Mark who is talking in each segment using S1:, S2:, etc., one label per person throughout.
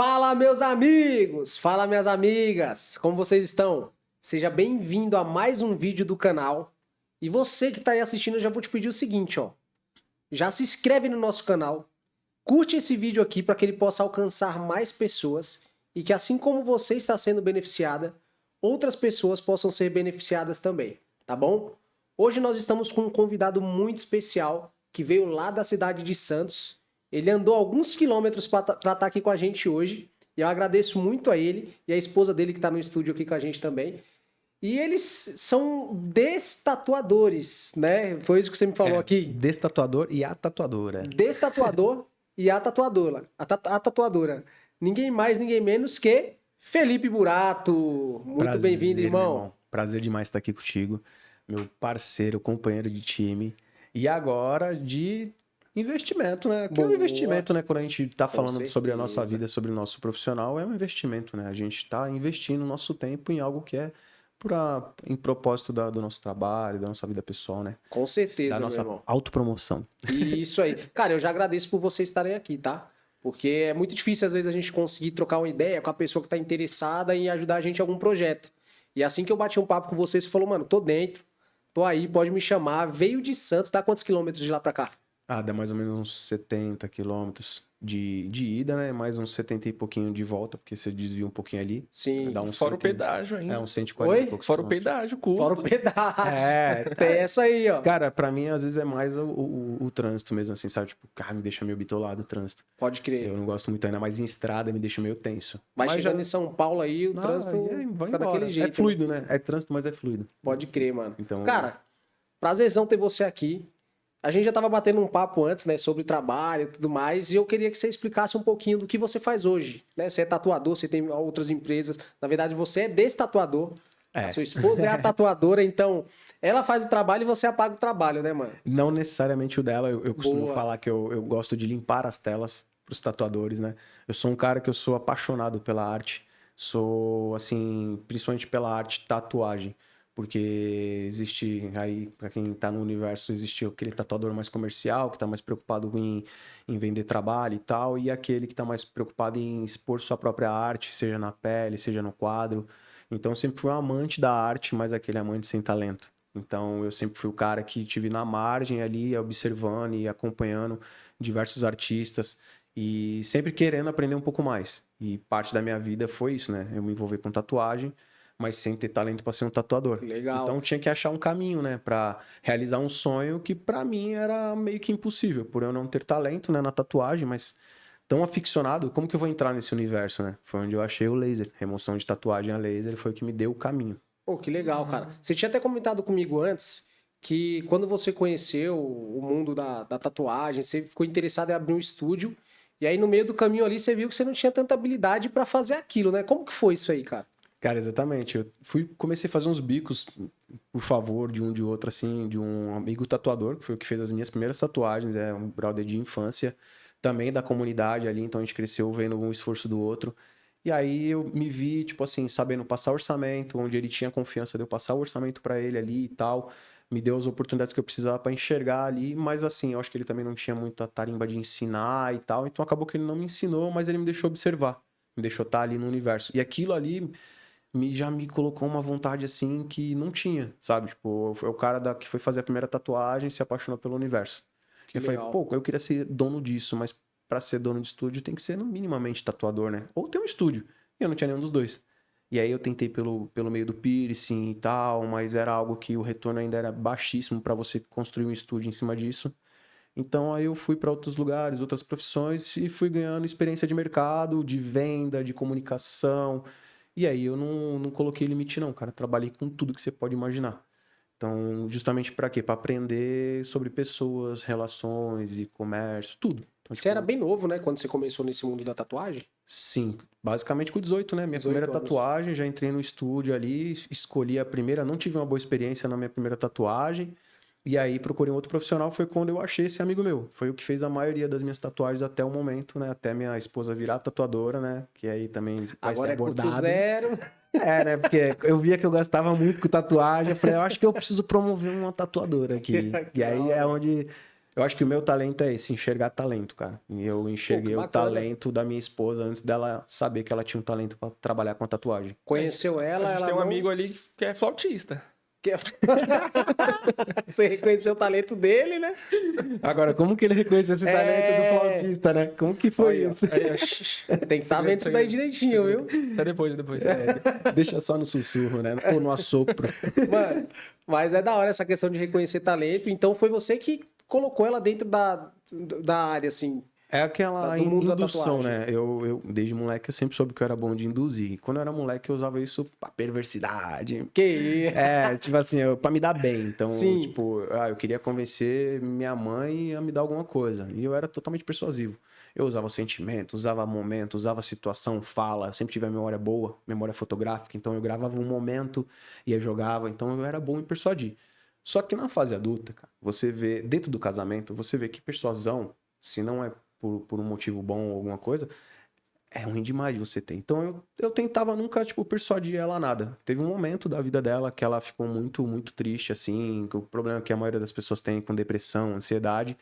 S1: Fala, meus amigos! Fala, minhas amigas! Como vocês estão? Seja bem-vindo a mais um vídeo do canal. E você que está aí assistindo, eu já vou te pedir o seguinte, ó. Já se inscreve no nosso canal, curte esse vídeo aqui para que ele possa alcançar mais pessoas e que assim como você está sendo beneficiada, outras pessoas possam ser beneficiadas também, tá bom? Hoje nós estamos com um convidado muito especial que veio lá da cidade de Santos. Ele andou alguns quilômetros para estar aqui com a gente hoje. E eu agradeço muito a ele e a esposa dele que está no estúdio aqui com a gente também. E eles são destatuadores, né? Foi isso que você me falou aqui.
S2: Destatuador e a tatuadora.
S1: Destatuador e a tatuadora. A tatuadora. Ninguém mais, ninguém menos que Felipe Burato. Muito bem-vindo, irmão.
S2: Prazer demais estar aqui contigo. Meu parceiro, companheiro de time. E agora de investimento, né? Que é um investimento, né? Quando a gente tá falando sobre a nossa vida, sobre o nosso profissional, é um investimento, né? A gente tá investindo o nosso tempo em algo que é em propósito do nosso trabalho, da nossa vida pessoal, né?
S1: Com certeza,
S2: da nossa autopromoção.
S1: Isso aí. Cara, eu já agradeço por vocês estarem aqui, tá? Porque é muito difícil, às vezes, a gente conseguir trocar uma ideia com a pessoa que tá interessada em ajudar a gente em algum projeto. E assim que eu bati um papo com vocês, você falou, mano, tô dentro, tô aí, pode me chamar. Veio de Santos, dá quantos quilômetros de lá pra cá?
S2: Dá mais ou menos uns 70 quilômetros de ida, né? Mais uns 70 e pouquinho de volta, porque você desvia um pouquinho ali.
S1: Sim,
S2: dá uns
S3: fora o pedágio ainda.
S2: Uns 140 e poucos
S3: fora o pedágio, custo.
S1: Fora o pedágio. Tem essa aí, ó.
S2: Cara, pra mim, às vezes, é mais o trânsito mesmo, assim, sabe? Tipo, cara, me deixa meio bitolado o trânsito.
S1: Pode crer.
S2: Eu não gosto muito ainda, mas em estrada me deixa meio tenso.
S1: Mas chegando em São Paulo aí, o trânsito
S2: vai
S1: fica daquele jeito.
S2: É fluido, né? É trânsito, mas é fluido.
S1: Pode crer, mano.
S2: Então,
S1: cara, prazerzão ter você aqui. A gente já tava batendo um papo antes, né, sobre trabalho e tudo mais, e eu queria que você explicasse um pouquinho do que você faz hoje, né? Você é tatuador, você tem outras empresas. Na verdade, você é destatuador. A sua esposa é a tatuadora, então ela faz o trabalho e você apaga o trabalho, né, mano?
S2: Não necessariamente o dela. Eu costumo falar que eu gosto de limpar as telas pros tatuadores, né? Eu sou um cara que eu sou apaixonado pela arte. Sou, assim, principalmente pela arte tatuagem. Porque existe aí, para quem tá no universo, existe aquele tatuador mais comercial, que tá mais preocupado em vender trabalho e tal, e aquele que tá mais preocupado em expor sua própria arte, seja na pele, seja no quadro. Então eu sempre fui um amante da arte, mas aquele amante sem talento. Então eu sempre fui o cara que tive na margem ali, observando e acompanhando diversos artistas e sempre querendo aprender um pouco mais. E parte da minha vida foi isso, né? Eu me envolvi com tatuagem, mas sem ter talento para ser um tatuador.
S1: Legal.
S2: Então tinha que achar um caminho, né, para realizar um sonho que para mim era meio que impossível, por eu não ter talento, né, na tatuagem, mas tão aficionado, como que eu vou entrar nesse universo, né? Foi onde eu achei o laser, remoção de tatuagem a laser, foi o que me deu o caminho.
S1: Pô, que legal, cara. Você tinha até comentado comigo antes que quando você conheceu o mundo da tatuagem, você ficou interessado em abrir um estúdio, e aí no meio do caminho ali você viu que você não tinha tanta habilidade para fazer aquilo, né? Como que foi isso aí, cara?
S2: Cara, exatamente. Eu comecei a fazer uns bicos, por favor, de um de outro, assim, de um amigo tatuador, que foi o que fez as minhas primeiras tatuagens, é um brother de infância, também da comunidade ali, então a gente cresceu vendo um esforço do outro. E aí eu me vi, tipo assim, sabendo passar orçamento, onde ele tinha confiança de eu passar o orçamento para ele ali e tal, me deu as oportunidades que eu precisava para enxergar ali, mas assim, eu acho que ele também não tinha muita tarimba de ensinar e tal, então acabou que ele não me ensinou, mas ele me deixou observar, me deixou estar ali no universo. E aquilo ali já me colocou uma vontade assim que não tinha, sabe? Tipo, foi o cara que foi fazer a primeira tatuagem e se apaixonou pelo universo. Eu falei, pô, eu queria ser dono disso, mas pra ser dono de estúdio tem que ser minimamente tatuador, né? Ou ter um estúdio. E eu não tinha nenhum dos dois. E aí eu tentei pelo meio do piercing e tal, mas era algo que o retorno ainda era baixíssimo para você construir um estúdio em cima disso. Então aí eu fui para outros lugares, outras profissões e fui ganhando experiência de mercado, de venda, de comunicação. E aí eu não coloquei limite não, cara. Trabalhei com tudo que você pode imaginar. Então, justamente para quê? Para aprender sobre pessoas, relações e comércio, tudo. Então,
S1: Você era bem novo, né, quando você começou nesse mundo da tatuagem?
S2: Sim, basicamente com 18, né? Minha primeira tatuagem, já entrei no estúdio ali, escolhi a primeira, não tive uma boa experiência na minha primeira tatuagem. E aí procurei um outro profissional, foi quando eu achei esse amigo meu. Foi o que fez a maioria das minhas tatuagens até o momento, né? Até minha esposa virar tatuadora, né? Que aí também vai ser abordado.
S1: Agora é custo zero.
S2: Né? Porque eu via que eu gastava muito com tatuagem. Eu falei, eu acho que eu preciso promover uma tatuadora aqui. E aí é onde Eu acho que o meu talento é esse, enxergar talento, cara. E eu enxerguei o
S1: bacana.
S2: talento da minha esposa antes dela saber que ela tinha um talento pra trabalhar com a tatuagem.
S1: Conheceu ela,
S3: A gente
S1: ela
S3: tem um
S1: não...
S3: amigo ali que é flautista.
S1: Você reconheceu o talento dele, né?
S2: Agora, como que ele reconheceu esse talento do flautista, né? Como que foi
S1: Aí, ó.
S2: isso?
S3: Aí, ó,
S1: Tem que estar vendo isso daí direitinho, viu?
S3: Até depois.
S2: Deixa só no sussurro, né? Ou no assopro.
S1: Mano, mas é da hora essa questão de reconhecer talento. Então foi você que colocou ela dentro da área, assim.
S2: É aquela
S1: Do mundo da
S2: indução,
S1: tatuagem.
S2: né? Eu, desde moleque, eu sempre soube que eu era bom de induzir. E quando eu era moleque, eu usava isso pra perversidade.
S1: Que
S2: Tipo assim, pra me dar bem. Então,
S1: Sim.
S2: tipo, eu queria convencer minha mãe a me dar alguma coisa. E eu era totalmente persuasivo. Eu usava sentimento, usava momento, usava situação, fala. Eu sempre tive a memória boa, memória fotográfica. Então, eu gravava um momento e eu jogava. Então, eu era bom em persuadir. Só que na fase adulta, cara, você vê, dentro do casamento, você vê que persuasão, se não é por um motivo bom ou alguma coisa, é ruim demais de você ter. Então eu tentava nunca, tipo, persuadir ela a nada. Teve um momento da vida dela que ela ficou muito, muito triste, assim, que o problema que a maioria das pessoas tem com depressão, ansiedade,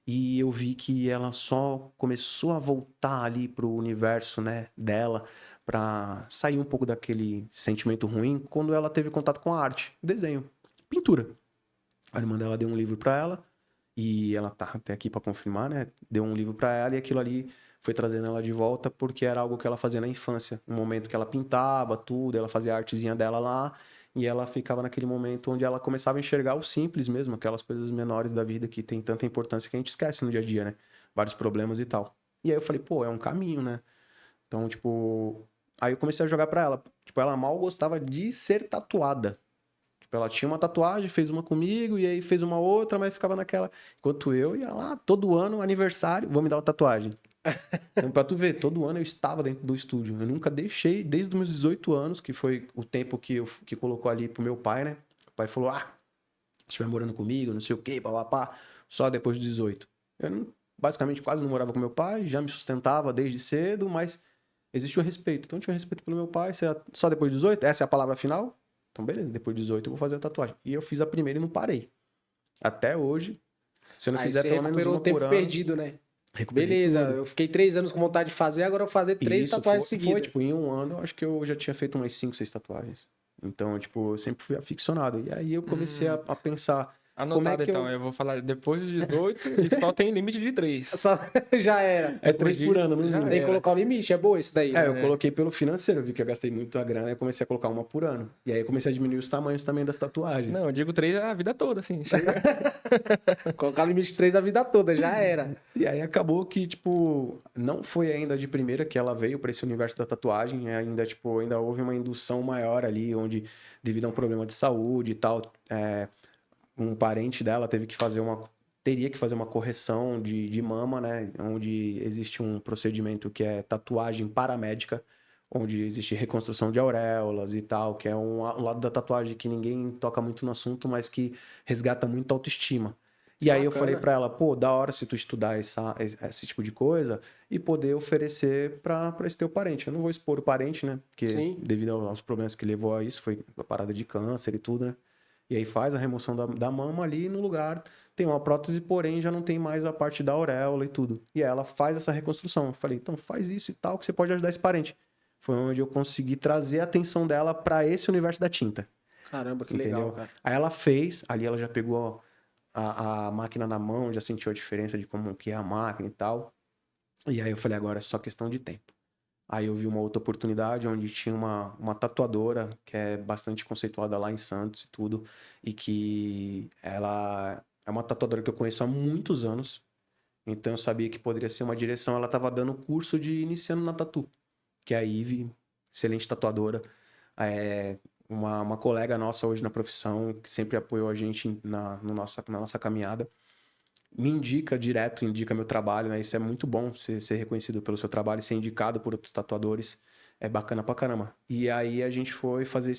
S2: e eu vi que ela só começou a voltar ali pro universo, né, dela, pra sair um pouco daquele sentimento ruim quando ela teve contato com a arte, desenho, pintura. A irmã dela deu um livro pra ela, e ela tá até aqui pra confirmar, né? Deu um livro pra ela e aquilo ali foi trazendo ela de volta porque era algo que ela fazia na infância. Um momento que ela pintava tudo, ela fazia a artezinha dela lá e ela ficava naquele momento onde ela começava a enxergar o simples mesmo, aquelas coisas menores da vida que tem tanta importância que a gente esquece no dia a dia, né? Vários problemas e tal. E aí eu falei, pô, é um caminho, né? Então, tipo, aí eu comecei a jogar pra ela. Tipo, ela mal gostava de ser tatuada. Tipo, ela tinha uma tatuagem, fez uma comigo, e aí fez uma outra, mas ficava naquela. Enquanto eu ia lá, todo ano, aniversário, vou me dar uma tatuagem. Então, pra tu ver, todo ano eu estava dentro do estúdio. Eu nunca deixei, desde os meus 18 anos, que foi o tempo que colocou ali pro meu pai, né? O pai falou: estiver morando comigo, não sei o quê, papapá, só depois dos 18. Eu basicamente quase não morava com meu pai, já me sustentava desde cedo, mas existia o respeito. Então eu tinha respeito pelo meu pai, só depois dos 18, essa é a palavra final? Então beleza, depois dos 18 eu vou fazer a tatuagem. E eu fiz a primeira e não parei. Até hoje, se eu não
S1: Aí
S2: fizer
S1: você
S2: pelo menos
S1: recuperou
S2: uma
S1: o tempo
S2: por ano,
S1: perdido, né?
S2: recuperei
S1: Beleza,
S2: tudo.
S1: eu fiquei 3 anos com vontade de fazer, agora eu vou fazer
S2: E
S1: 3
S2: isso
S1: tatuagens
S2: foi,
S1: seguidas.
S2: tipo, em um ano, eu acho que eu já tinha feito umas 5, 6 tatuagens. Então, tipo, eu sempre fui aficionado. E aí eu comecei a pensar, como é
S3: Anotado
S2: que
S3: então, eu vou falar depois dos 18 e só tem limite de 3.
S1: Já era.
S2: É 3 por ano, no
S3: já
S2: mínimo.
S1: Tem que
S3: era.
S1: colocar o limite, é boa isso daí.
S2: É,
S1: Né?
S2: eu coloquei pelo financeiro, vi que eu gastei muito a grana, eu comecei a colocar uma por ano. E aí eu comecei a diminuir os tamanhos também das tatuagens.
S3: Não, eu digo 3 a vida toda, assim. Chega.
S1: Colocar o limite de 3 a vida toda, já era.
S2: E aí acabou que, tipo, não foi ainda de primeira que ela veio para esse universo da tatuagem, ainda, tipo, ainda houve uma indução maior ali, onde, devido a um problema de saúde e tal, um parente dela teria que fazer uma correção de mama, né? Onde existe um procedimento que é tatuagem paramédica, onde existe reconstrução de auréolas e tal, que é um lado da tatuagem que ninguém toca muito no assunto, mas que resgata muito a autoestima. E aí eu
S1: Bacana.
S2: falei pra ela, pô, da hora se tu estudar esse tipo de coisa e poder oferecer pra esse teu parente. Eu não vou expor o parente, né? Porque
S1: Sim.
S2: devido aos problemas que levou a isso, foi a parada de câncer e tudo, né? E aí faz a remoção da mama ali no lugar. Tem uma prótese, porém já não tem mais a parte da auréola e tudo. E aí ela faz essa reconstrução. Eu falei, então faz isso e tal, que você pode ajudar esse parente. Foi onde eu consegui trazer a atenção dela pra esse universo da tinta.
S1: Caramba, que
S2: Entendeu?
S1: legal, cara.
S2: Aí ela fez, ali ela já pegou a máquina na mão, já sentiu a diferença de como que é a máquina e tal. E aí eu falei, agora é só questão de tempo. Aí eu vi uma outra oportunidade onde tinha uma tatuadora que é bastante conceituada lá em Santos e tudo, e que ela é uma tatuadora que eu conheço há muitos anos, então eu sabia que poderia ser uma direção. Ela estava dando curso de iniciando na tatu, que é a Ive, excelente tatuadora, é uma colega nossa hoje na profissão, que sempre apoiou a gente na nossa caminhada. Me indica direto, indica meu trabalho, né? Isso é muito bom, ser reconhecido pelo seu trabalho, ser indicado por outros tatuadores. É bacana pra caramba. E aí a gente foi fazer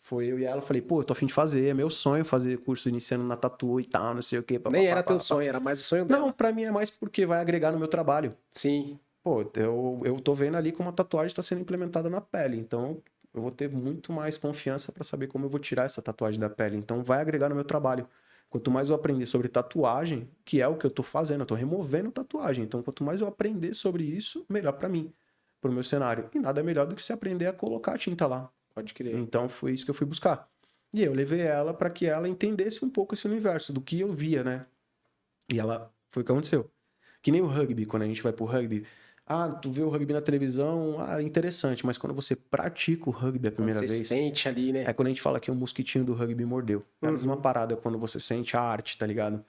S2: Foi eu e ela, falei, pô, eu tô a fim de fazer, é meu sonho fazer curso iniciando na tatu e tal, não sei o quê.
S1: Nem era teu sonho, era mais o sonho dela.
S2: Não, pra mim é mais porque vai agregar no meu trabalho.
S1: Sim.
S2: Pô, eu tô vendo ali como a tatuagem tá sendo implementada na pele, então eu vou ter muito mais confiança pra saber como eu vou tirar essa tatuagem da pele. Então vai agregar no meu trabalho. Quanto mais eu aprender sobre tatuagem, que é o que eu tô fazendo, eu tô removendo tatuagem. Então, quanto mais eu aprender sobre isso, melhor pra mim, pro meu cenário. E nada melhor do que você aprender a colocar a tinta lá.
S1: Pode crer.
S2: Então, foi isso que eu fui buscar. E eu levei ela pra que ela entendesse um pouco esse universo, do que eu via, né? E ela, foi o que aconteceu. Que nem o rugby, quando a gente vai pro rugby. Ah, tu vê o rugby na televisão, interessante. Mas quando você pratica o rugby a primeira
S1: Você
S2: vez...
S1: sente ali, né?
S2: É quando a gente fala que o mosquitinho do rugby mordeu. É a mesma parada quando você sente a arte, tá ligado?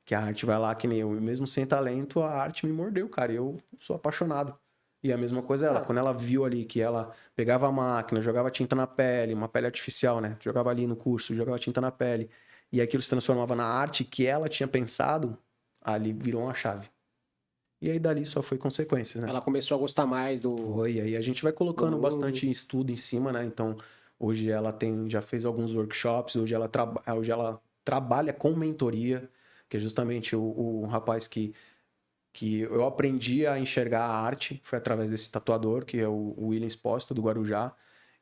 S2: Que a arte vai lá, que nem eu. Mesmo sem talento, a arte me mordeu, cara. Eu sou apaixonado. E a mesma coisa ela. Quando ela viu ali que ela pegava a máquina, jogava tinta na pele, uma pele artificial, né? Jogava ali no curso, jogava tinta na pele. E aquilo se transformava na arte que ela tinha pensado, ali virou uma chave. E aí dali só foi consequências, né?
S1: Ela começou a gostar mais do...
S2: Foi, aí a gente vai colocando
S1: do-
S2: bastante estudo em cima, né? Então, hoje ela já fez alguns workshops, hoje ela trabalha com mentoria, que é justamente o rapaz que eu aprendi a enxergar a arte, foi através desse tatuador, que é o William Espósito, do Guarujá.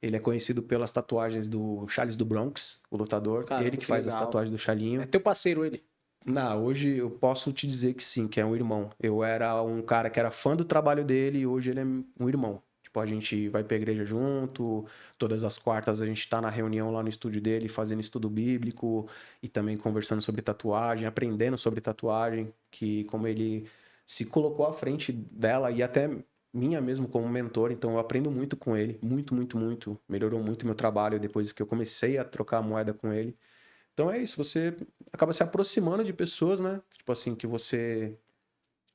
S2: Ele é conhecido pelas tatuagens do Charles do Bronx, o lutador.
S1: Caramba,
S2: Ele que
S1: que
S2: faz as
S1: legal.
S2: tatuagens do Chalinho.
S1: É teu parceiro ele.
S2: Não, hoje eu posso te dizer que sim, que é um irmão. Eu era um cara que era fã do trabalho dele e hoje ele é um irmão. Tipo, a gente vai pra igreja junto, todas as quartas a gente tá na reunião lá no estúdio dele, fazendo estudo bíblico e também conversando sobre tatuagem, aprendendo sobre tatuagem, que como ele se colocou à frente dela e até minha mesmo como mentor, então eu aprendo muito com ele, muito, muito, muito. Melhorou muito meu trabalho depois que eu comecei a trocar moeda com ele. Então é isso, você acaba se aproximando de pessoas, né? Tipo assim, que você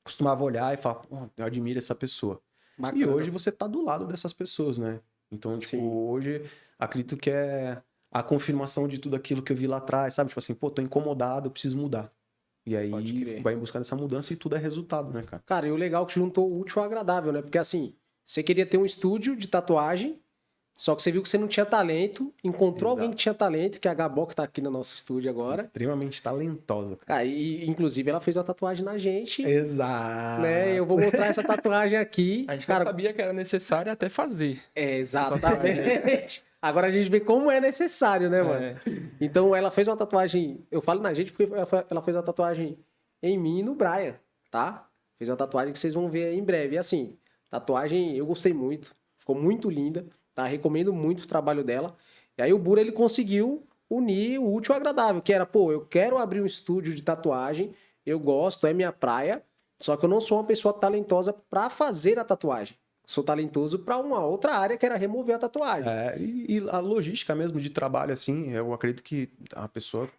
S2: costumava olhar e falar, pô, eu admiro essa pessoa.
S1: Bacana.
S2: E hoje você tá do lado dessas pessoas, né? Então, tipo,
S1: Sim.
S2: hoje acredito que é a confirmação de tudo aquilo que eu vi lá atrás, sabe? Tipo assim, pô, tô incomodado, eu preciso mudar. E
S1: Pode
S2: aí
S1: crer.
S2: vai em busca dessa mudança e tudo é resultado, né, cara?
S1: Cara, e o legal é que juntou o útil ao agradável, né? Porque assim, você queria ter um estúdio de tatuagem, só que você viu que você não tinha talento, encontrou
S2: Exato.
S1: alguém que tinha talento, que é a Gabó, que tá aqui no nosso estúdio agora.
S2: Extremamente talentosa, cara.
S1: Aí, inclusive, ela fez uma tatuagem na gente,
S2: Exato.
S1: né? Eu vou mostrar essa tatuagem aqui.
S3: A gente
S1: Cara,
S3: não sabia que era necessário até fazer.
S1: exatamente. Agora a gente vê como é necessário, né, mano?
S3: É.
S1: Então ela fez uma tatuagem. Eu falo na gente porque ela fez uma tatuagem em mim e no Brian, tá? Fez uma tatuagem que vocês vão ver aí em breve. E assim, tatuagem eu gostei muito. Ficou muito linda, tá? Recomendo muito o trabalho dela. E aí o Bura ele conseguiu unir o útil ao agradável, que era, pô, eu quero abrir um estúdio de tatuagem, eu gosto, é minha praia, só que eu não sou uma pessoa talentosa pra fazer a tatuagem. Sou talentoso pra uma outra área que era remover a tatuagem.
S2: É, e a logística mesmo de trabalho, assim, eu acredito que a pessoa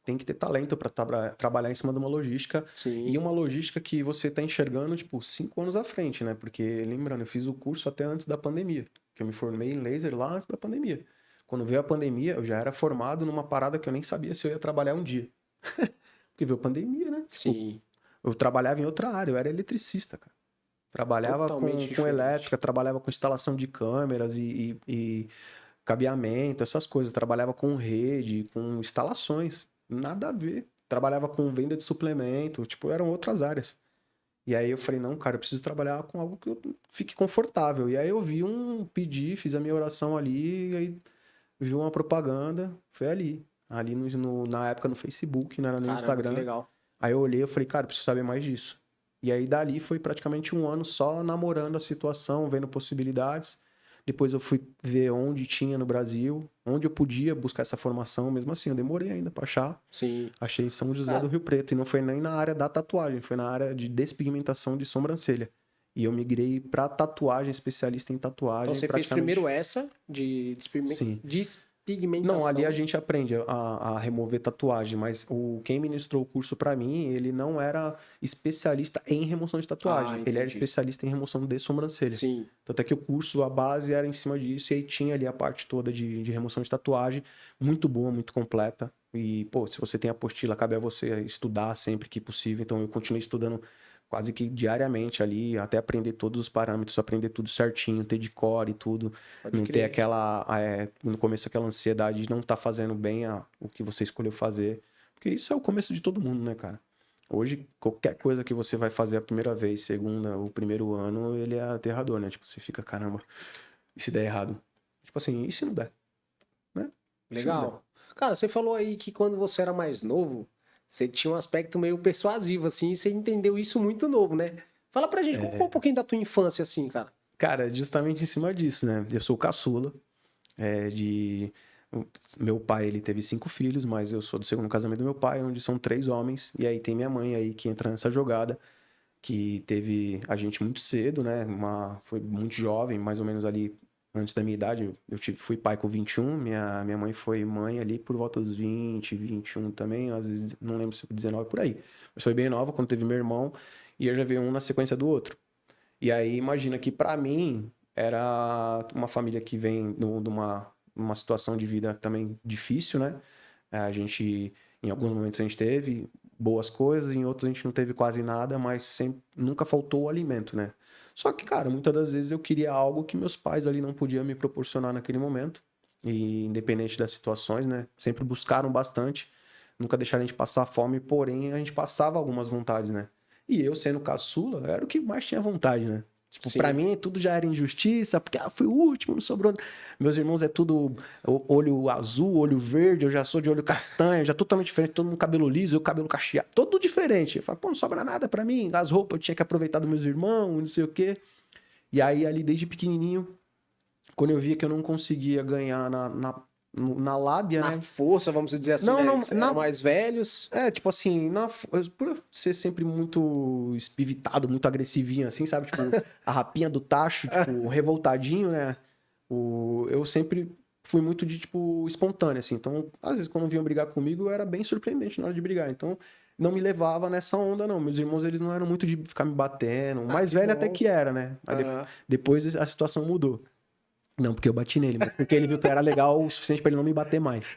S2: tem que ter talento para trabalhar em cima de uma logística.
S1: Sim.
S2: E uma logística que você tá enxergando, tipo, 5 anos à frente, né? Porque, lembrando, eu fiz o curso até antes da pandemia, que eu me formei em laser lá antes da pandemia. Quando veio a pandemia, eu já era formado numa parada que eu nem sabia se eu ia trabalhar um dia. Porque veio a pandemia, né? Tipo,
S1: Sim.
S2: eu trabalhava em outra área, eu era eletricista, cara. Trabalhava
S1: Totalmente
S2: com
S1: diferente.
S2: elétrica, trabalhava com instalação de câmeras e cabeamento, essas coisas. Trabalhava com rede, com instalações. Nada a ver. Trabalhava com venda de suplemento, tipo, eram outras áreas. E aí eu falei, não, cara, eu preciso trabalhar com algo que eu fique confortável. E aí eu pedi, fiz a minha oração ali, e aí vi uma propaganda, foi ali. Ali na época no Facebook, não era no
S1: Caramba,
S2: Instagram.
S1: que legal.
S2: Aí eu olhei e falei, cara, eu preciso saber mais disso. E aí dali foi praticamente 1 ano só namorando a situação, vendo possibilidades. Depois eu fui ver onde tinha no Brasil, onde eu podia buscar essa formação. Mesmo assim, eu demorei ainda pra achar.
S1: Sim.
S2: Achei em São José
S1: Cara.
S2: do Rio Preto. E não foi nem na área da tatuagem, foi na área de despigmentação de sobrancelha. E eu migrei pra tatuagem, especialista em tatuagem.
S1: Então você fez
S2: praticamente-
S1: primeiro essa de
S2: Sim.
S1: despigmentação.
S2: Não, ali a gente aprende a remover tatuagem, mas quem ministrou o curso pra mim, ele não era especialista em remoção de tatuagem.
S1: Ah,
S2: Ele era
S1: entendi.
S2: especialista em remoção de sobrancelha.
S1: Sim.
S2: Tanto é que o curso, a base era em cima disso, e aí tinha ali a parte toda de remoção de tatuagem, muito boa, muito completa. E, pô, se você tem apostila, cabe a você estudar sempre que possível. Então eu continuei estudando quase que diariamente ali, até aprender todos os parâmetros, aprender tudo certinho, ter de cor e tudo.
S1: Pode
S2: Não ter
S1: crer.
S2: aquela, no começo, aquela ansiedade de não estar fazendo bem o que você escolheu fazer. Porque isso é o começo de todo mundo, né, cara? Hoje, qualquer coisa que você vai fazer a primeira vez, segunda, o primeiro ano, ele é aterrador, né? Tipo, você fica, caramba, e se der errado? Tipo assim, e se não der? Né? Se não der?
S1: Legal. Cara, você falou aí que quando você era mais novo, Você tinha um aspecto meio persuasivo, assim, e você entendeu isso muito novo, né? Fala pra gente, como foi um pouquinho da tua infância, assim, cara?
S2: Cara, justamente em cima disso, né? Eu sou caçula, é, de... Meu pai, ele teve 5 filhos, mas eu sou do segundo casamento do meu pai, onde são 3 homens. E aí tem minha mãe aí que entra nessa jogada, que teve a gente muito cedo, né? Foi muito jovem, mais ou menos ali antes da minha idade. Fui pai com 21, minha mãe foi mãe ali por volta dos 20, 21 também, às vezes não lembro se foi 19 por aí. Mas foi bem nova quando teve meu irmão, e eu já veio um na sequência do outro. E aí imagina que pra mim era uma família que vem de uma situação de vida também difícil, né? A gente, em alguns momentos a gente teve boas coisas, em outros a gente não teve quase nada, mas sempre, nunca faltou o alimento, né? Só que, cara, muitas das vezes eu queria algo que meus pais ali não podiam me proporcionar naquele momento. E independente das situações, né? Sempre buscaram bastante, nunca deixaram a gente passar fome, porém a gente passava algumas vontades, né? E eu, sendo caçula, era o que mais tinha vontade, né? Tipo,
S1: Sim.
S2: pra mim tudo já era injustiça, porque fui o último, não sobrou. Meus irmãos é tudo olho azul, olho verde, eu já sou de olho castanho, já totalmente diferente, todo mundo cabelo liso, eu cabelo cacheado, todo diferente. Eu falo, pô, não sobra nada pra mim, as roupas eu tinha que aproveitar dos meus irmãos, não sei o quê. E aí, ali desde pequenininho, quando eu via que eu não conseguia ganhar na lábia,
S1: Na
S2: né?
S1: força, vamos dizer assim,
S2: Não,
S1: né?
S2: não,
S1: Que eram mais velhos.
S2: é, tipo assim, por eu ser sempre muito espivitado, muito agressivinho, assim, sabe? Tipo, a rapinha do tacho, tipo, revoltadinho, né? Eu sempre fui muito de, tipo, espontâneo, assim. Então, às vezes, quando vinham brigar comigo, eu era bem surpreendente na hora de brigar. Então, não me levava nessa onda, não. Meus irmãos, eles não eram muito de ficar me batendo. O mais
S1: Que
S2: velho até
S1: bom.
S2: que era, né?
S1: Aham.
S2: Depois a situação mudou. Não, porque eu bati nele, mas porque ele viu que eu era legal o suficiente pra ele não me bater mais.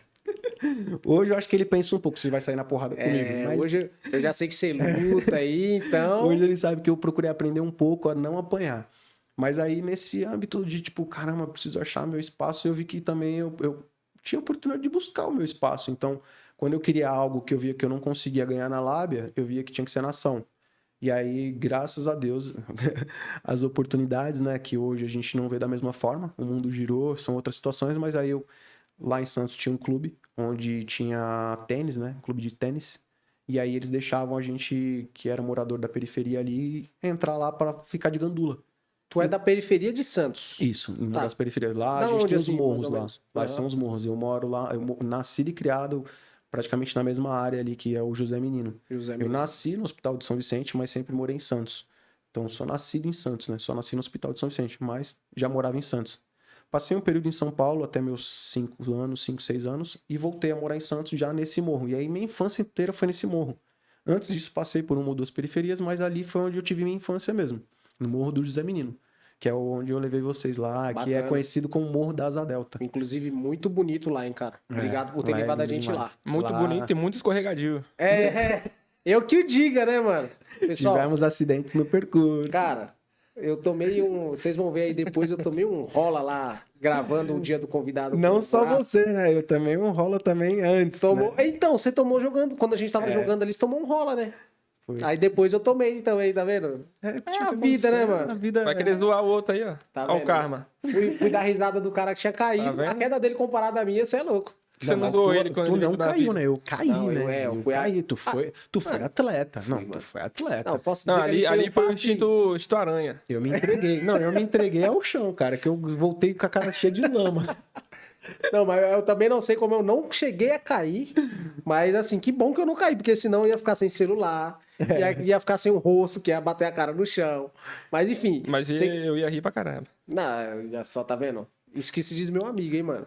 S2: Hoje eu acho que ele pensa um pouco se vai sair na porrada comigo,
S1: É,
S2: mas
S1: hoje eu já sei que você luta aí, então.
S2: hoje ele sabe que eu procurei aprender um pouco a não apanhar. Mas aí nesse âmbito de tipo, caramba, preciso achar meu espaço, eu vi que também eu tinha a oportunidade de buscar o meu espaço. Então, quando eu queria algo que eu via que eu não conseguia ganhar na lábia, eu via que tinha que ser na ação. E aí, graças a Deus, as oportunidades, né, que hoje a gente não vê da mesma forma, o mundo girou, são outras situações, mas aí eu lá em Santos tinha um clube onde tinha tênis, né? Um clube de tênis. E aí eles deixavam a gente, que era morador da periferia ali, entrar lá para ficar de gandula.
S1: Tu é da periferia de Santos.
S2: Isso, em uma
S1: Tá.
S2: das periferias. Lá a
S1: Da
S2: gente
S1: onde,
S2: tem os
S1: assim, mais
S2: morros
S1: ou
S2: lá.
S1: menos?
S2: Lá
S1: Aham.
S2: são os morros. Eu moro lá, nascido e criado praticamente na mesma área ali, que é o José Menino.
S1: José
S2: Eu
S1: Menino.
S2: nasci no Hospital de São Vicente, mas sempre morei em Santos. Então, sou nascido em Santos, né? Só nasci no Hospital de São Vicente, mas já morava em Santos. Passei um período em São Paulo, até meus 5 anos, 5, 6 anos, e voltei a morar em Santos já nesse morro. E aí minha infância inteira foi nesse morro. Antes disso, passei por uma ou duas periferias, mas ali foi onde eu tive minha infância mesmo. No Morro do José Menino, que é onde eu levei vocês lá, que é
S1: Bacana.
S2: conhecido como Morro da Asa Delta.
S1: Inclusive, muito bonito lá, hein, cara. Obrigado por ter
S2: Lá é
S1: levado a
S2: lindo
S1: gente lá.
S2: demais.
S3: Muito
S2: Lá
S3: bonito e muito escorregadio.
S1: É, eu que o diga, né, mano? Pessoal,
S2: tivemos acidentes no percurso.
S1: cara, eu tomei um. Vocês vão ver aí depois, eu tomei um rola lá, gravando o dia do convidado.
S2: Não
S1: com o
S2: só
S1: Prato.
S2: você, né? Eu também um rola também antes,
S1: Tomou...
S2: né?
S1: Então, você tomou jogando. Quando a gente tava jogando ali, você tomou um rola, né?
S2: Foi.
S1: Aí depois eu tomei também, tá vendo?
S2: É,
S1: É a vida, né, mano?
S2: A vida
S3: Vai querer zoar o outro aí, ó.
S1: Tá
S3: Ó o
S1: vendo?
S3: karma.
S1: Fui dar risada do cara que tinha
S3: Tá
S1: caído.
S3: vendo?
S1: A queda dele comparada à minha, você é louco.
S3: Que você não
S2: mas
S3: zoou
S2: tu,
S3: ele quando
S2: tu
S3: ele
S2: não
S3: entrou na
S2: caiu,
S3: vida.
S2: né? Eu caí,
S1: Não,
S2: né?
S1: eu fui
S2: caí. Tu foi atleta.
S1: fui,
S2: Não, tu
S1: mano.
S2: foi atleta.
S1: Não, posso dizer
S3: Não,
S1: que
S3: ali foi o
S1: passe-
S3: instinto aranha.
S2: Eu me entreguei. Não, eu me entreguei ao chão, cara, que eu voltei com a cara cheia de lama.
S1: Não, mas eu também não sei como eu não cheguei a cair. Mas assim, que bom que eu não caí, porque senão eu ia ficar sem celular, ia ficar sem o rosto, que ia bater a cara no chão. Mas enfim.
S3: Mas
S1: sei-
S3: eu ia rir pra caramba.
S1: Não, já só tá vendo? Isso que se diz meu amigo, hein, mano?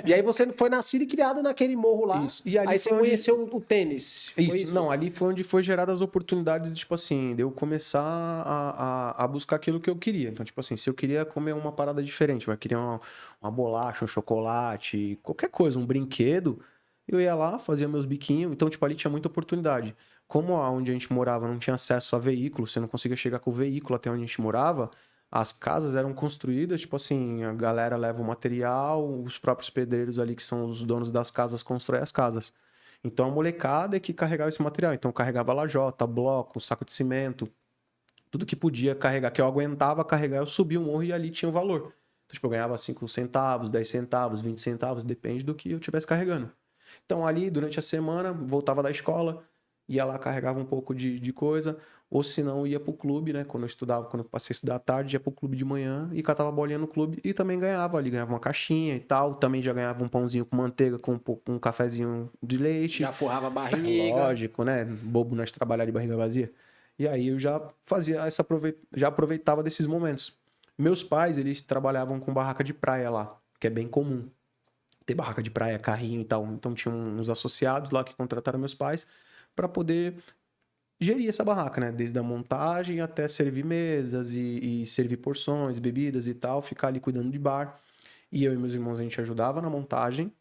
S1: E aí você foi nascido e criado naquele morro lá.
S2: Isso. E ali
S1: aí você
S2: foi onde-
S1: conheceu o tênis. Foi
S2: Isso, não, ali foi onde foi geradas as oportunidades, tipo assim, de eu começar a buscar aquilo que eu queria. Então, tipo assim, se eu queria comer uma parada diferente, eu queria uma bolacha, um chocolate, qualquer coisa, um brinquedo, eu ia lá, fazia meus biquinhos. Então, tipo, ali tinha muita oportunidade. Como onde a gente morava não tinha acesso a veículo, você não conseguia chegar com o veículo até onde a gente morava, as casas eram construídas, tipo assim, a galera leva o material, os próprios pedreiros ali, que são os donos das casas, constroem as casas. Então a molecada é que carregava esse material. Então eu carregava lajota, bloco, saco de cimento, tudo que podia carregar, que eu aguentava carregar, eu subia o morro e ali tinha o valor. Então, tipo, eu ganhava 5 centavos, 10 centavos, 20 centavos, depende do que eu estivesse carregando. Então ali, durante a semana, voltava da escola, ia lá, carregava um pouco de coisa, ou se não, ia pro clube, né? Quando eu estudava, quando eu passei a estudar à tarde, ia pro clube de manhã e catava bolinha no clube e também ganhava ali, ganhava uma caixinha e tal. Também já ganhava um pãozinho com manteiga, com um cafezinho de leite.
S1: Já forrava a barriga.
S2: Lógico, né? Bobo nós trabalhar de barriga vazia. E aí eu já fazia já aproveitava desses momentos. Meus pais, eles trabalhavam com barraca de praia lá, que é bem comum. Ter barraca de praia, carrinho e tal. Então tinha uns associados lá que contrataram meus pais para poder gerir essa barraca, né? Desde a montagem até servir mesas e servir porções, bebidas e tal, ficar ali cuidando de bar. E eu e meus irmãos, a gente ajudava na montagem.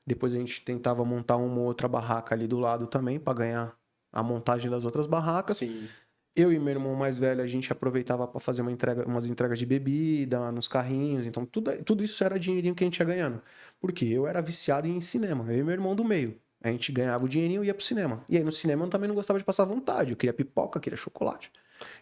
S2: Depois a gente tentava montar uma outra barraca ali do lado também para ganhar a montagem das outras barracas.
S1: Sim.
S2: Eu e meu irmão mais velho, a gente aproveitava para fazer umas entregas de bebida nos carrinhos. Então, tudo isso era dinheirinho que a gente ia ganhando. Porque eu era viciado em cinema. Eu e meu irmão do meio. A gente ganhava o dinheirinho e ia pro cinema. E aí no cinema eu também não gostava de passar vontade. Eu queria pipoca, queria chocolate.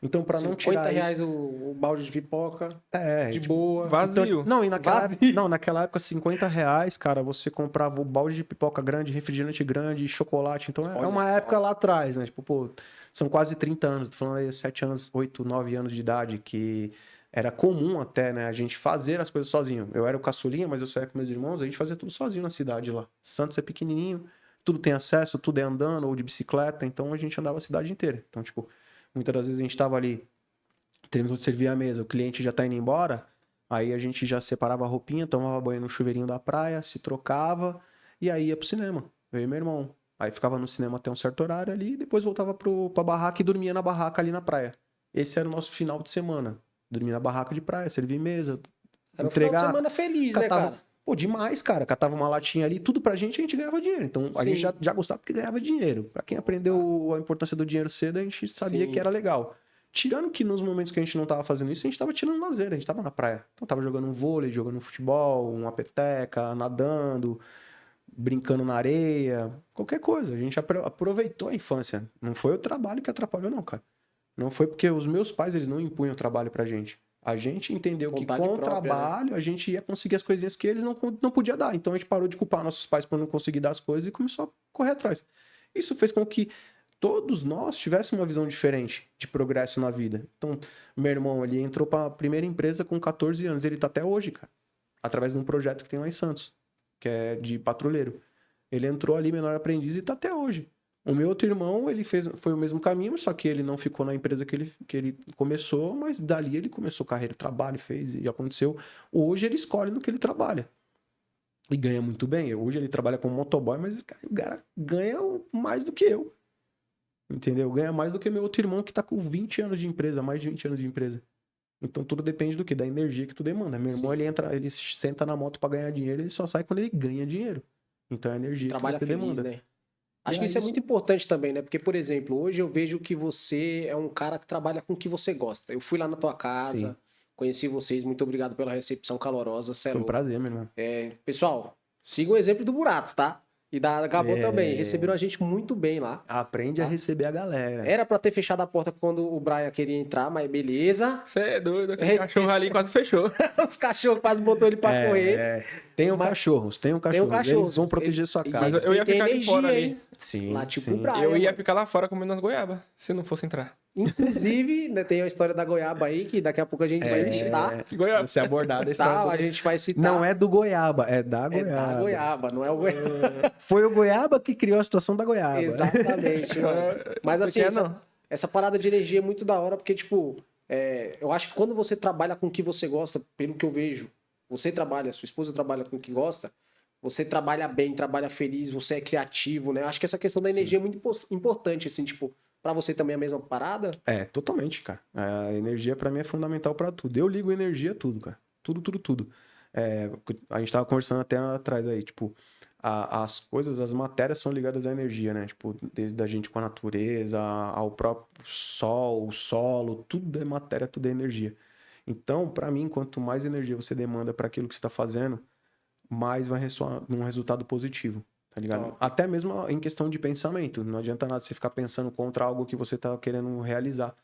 S2: Então, para não tirar
S1: R$50
S2: isso...
S1: o balde de pipoca.
S2: É,
S1: De
S2: tipo,
S1: boa.
S3: Vazio.
S2: então, não,
S1: Vazio.
S2: naquela época, R$50, cara, você comprava o balde de pipoca grande, refrigerante grande, chocolate. Então, é
S1: Olha
S2: uma
S1: só.
S2: época lá atrás, né? Tipo, pô, são quase 30 anos. Tô falando aí 7 anos, 8, 9 anos de idade, que era comum até, né? A gente fazer as coisas sozinho. Eu era o caçulinha, mas eu saía com meus irmãos, a gente fazia tudo sozinho na cidade lá. Santos é pequenininho, tudo tem acesso, tudo é andando ou de bicicleta, então a gente andava a cidade inteira. Então, tipo, muitas das vezes a gente tava ali terminou de servir a mesa, o cliente já tá indo embora, aí a gente já separava a roupinha, tomava banho no chuveirinho da praia, se trocava e aí ia pro cinema, eu e meu irmão. Aí ficava no cinema até um certo horário ali, e depois voltava pra barraca e dormia na barraca ali na praia. Esse era o nosso final de semana. Dormia na barraca de praia, servir mesa,
S1: Era um final de
S2: entregar.
S1: semana feliz, né,
S2: Catava,
S1: cara?
S2: pô, demais, cara. Catava uma latinha ali, tudo pra gente, a gente ganhava dinheiro. Então a
S1: Sim.
S2: gente já gostava porque ganhava dinheiro. Pra quem aprendeu a importância do dinheiro cedo, a gente sabia
S1: Sim.
S2: que era legal. Tirando que nos momentos que a gente não tava fazendo isso, a gente tava tirando lazer, a gente tava na praia. Então tava jogando um vôlei, jogando um futebol, uma peteca, nadando, brincando na areia, qualquer coisa. A gente aproveitou a infância. Não foi o trabalho que atrapalhou, não, cara. Não foi porque os meus pais, eles não impunham trabalho pra gente. A gente entendeu que
S1: Vontade
S2: com o
S1: própria, né?
S2: trabalho a gente ia conseguir as coisinhas que eles não podia dar. Então a gente parou de culpar nossos pais por não conseguir dar as coisas e começou a correr atrás. Isso fez com que todos nós tivéssemos uma visão diferente de progresso na vida. Então, meu irmão, ele entrou para a primeira empresa com 14 anos. Ele tá até hoje, cara. Através de um projeto que tem lá em Santos, que é de patrulheiro. Ele entrou ali, menor aprendiz, e tá até hoje. O meu outro irmão, ele foi o mesmo caminho, só que ele não ficou na empresa que ele começou, mas dali ele começou carreira, trabalho, fez e aconteceu. Hoje ele escolhe no que ele trabalha. E ganha muito bem. Hoje ele trabalha como motoboy, mas o cara ganha mais do que eu. Entendeu? Ganha mais do que meu outro irmão que tá com 20 anos de empresa, mais de 20 anos de empresa. Então tudo depende do quê? Da energia que tu demanda. Meu irmão, ele senta na moto pra ganhar dinheiro, ele só sai quando ele ganha dinheiro. Então é a energia
S1: Trabalha
S2: que você
S1: feliz,
S2: demanda.
S1: né? Acho
S2: E
S1: que
S2: aí
S1: isso é muito importante também, né? Porque, por exemplo, hoje eu vejo que você é um cara que trabalha com o que você gosta. Eu fui lá na tua casa,
S2: Sim.
S1: conheci vocês, muito obrigado pela recepção calorosa, cê é
S2: Foi um
S1: louco.
S2: prazer, meu irmão.
S1: Pessoal, siga o exemplo do Buratos, tá? E da Gabô
S2: É.
S1: também. Receberam a gente muito bem lá.
S2: Aprende a
S1: Tá.
S2: receber a galera.
S1: Era pra ter fechado a porta quando o Brian queria entrar, mas beleza.
S3: Você é doido, aquele
S1: Respeito.
S3: cachorro ali quase fechou.
S1: Os cachorros quase botou ele pra correr.
S2: Tenham
S1: Mas-
S2: cachorros, tenham
S1: Tem um
S2: cachorros.
S1: cachorro.
S2: Eles vão proteger sua casa.
S3: Mas eu ia
S1: Tem
S3: ficar ali
S1: energia,
S3: fora ali.
S1: hein?
S2: Sim,
S1: Lá tipo
S2: sim.
S1: o Brian.
S3: Eu ia
S1: mano.
S3: ficar lá fora comendo as goiabas, se não fosse entrar.
S1: Inclusive, né, tem a história da goiaba aí, que daqui a pouco a gente vai citar.
S3: Que goiaba?
S2: Se abordar da
S1: Tá, a
S2: história
S1: gente vai citar.
S2: Não é do goiaba, é da
S1: É
S2: goiaba.
S1: da goiaba, não é o goiaba.
S2: Foi o goiaba que criou a situação da goiaba.
S1: Exatamente, mano. Mas
S3: Não
S1: assim,
S3: quer,
S1: essa,
S3: não.
S1: essa parada de energia é muito da hora, porque, tipo, eu acho que quando você trabalha com o que você gosta, pelo que eu vejo, você trabalha, sua esposa trabalha com o que gosta, você trabalha bem, trabalha feliz, você é criativo, né? Eu acho que essa questão da energia é muito importante, assim, tipo, pra você também é a mesma parada?
S2: É, totalmente, cara. A energia pra mim é fundamental pra tudo. Eu ligo energia a tudo, cara. Tudo, tudo, tudo. A gente tava conversando até atrás aí, tipo, as coisas, as matérias são ligadas à energia, né? Tipo, desde a gente com a natureza, ao próprio sol, o solo, tudo é matéria, tudo é energia. Então, pra mim, quanto mais energia você demanda pra aquilo que você tá fazendo, mais vai ressoar num resultado positivo. Tá ligado?
S1: Top.
S2: Até mesmo em questão de pensamento. Não adianta nada você ficar pensando contra algo que você tá querendo realizar.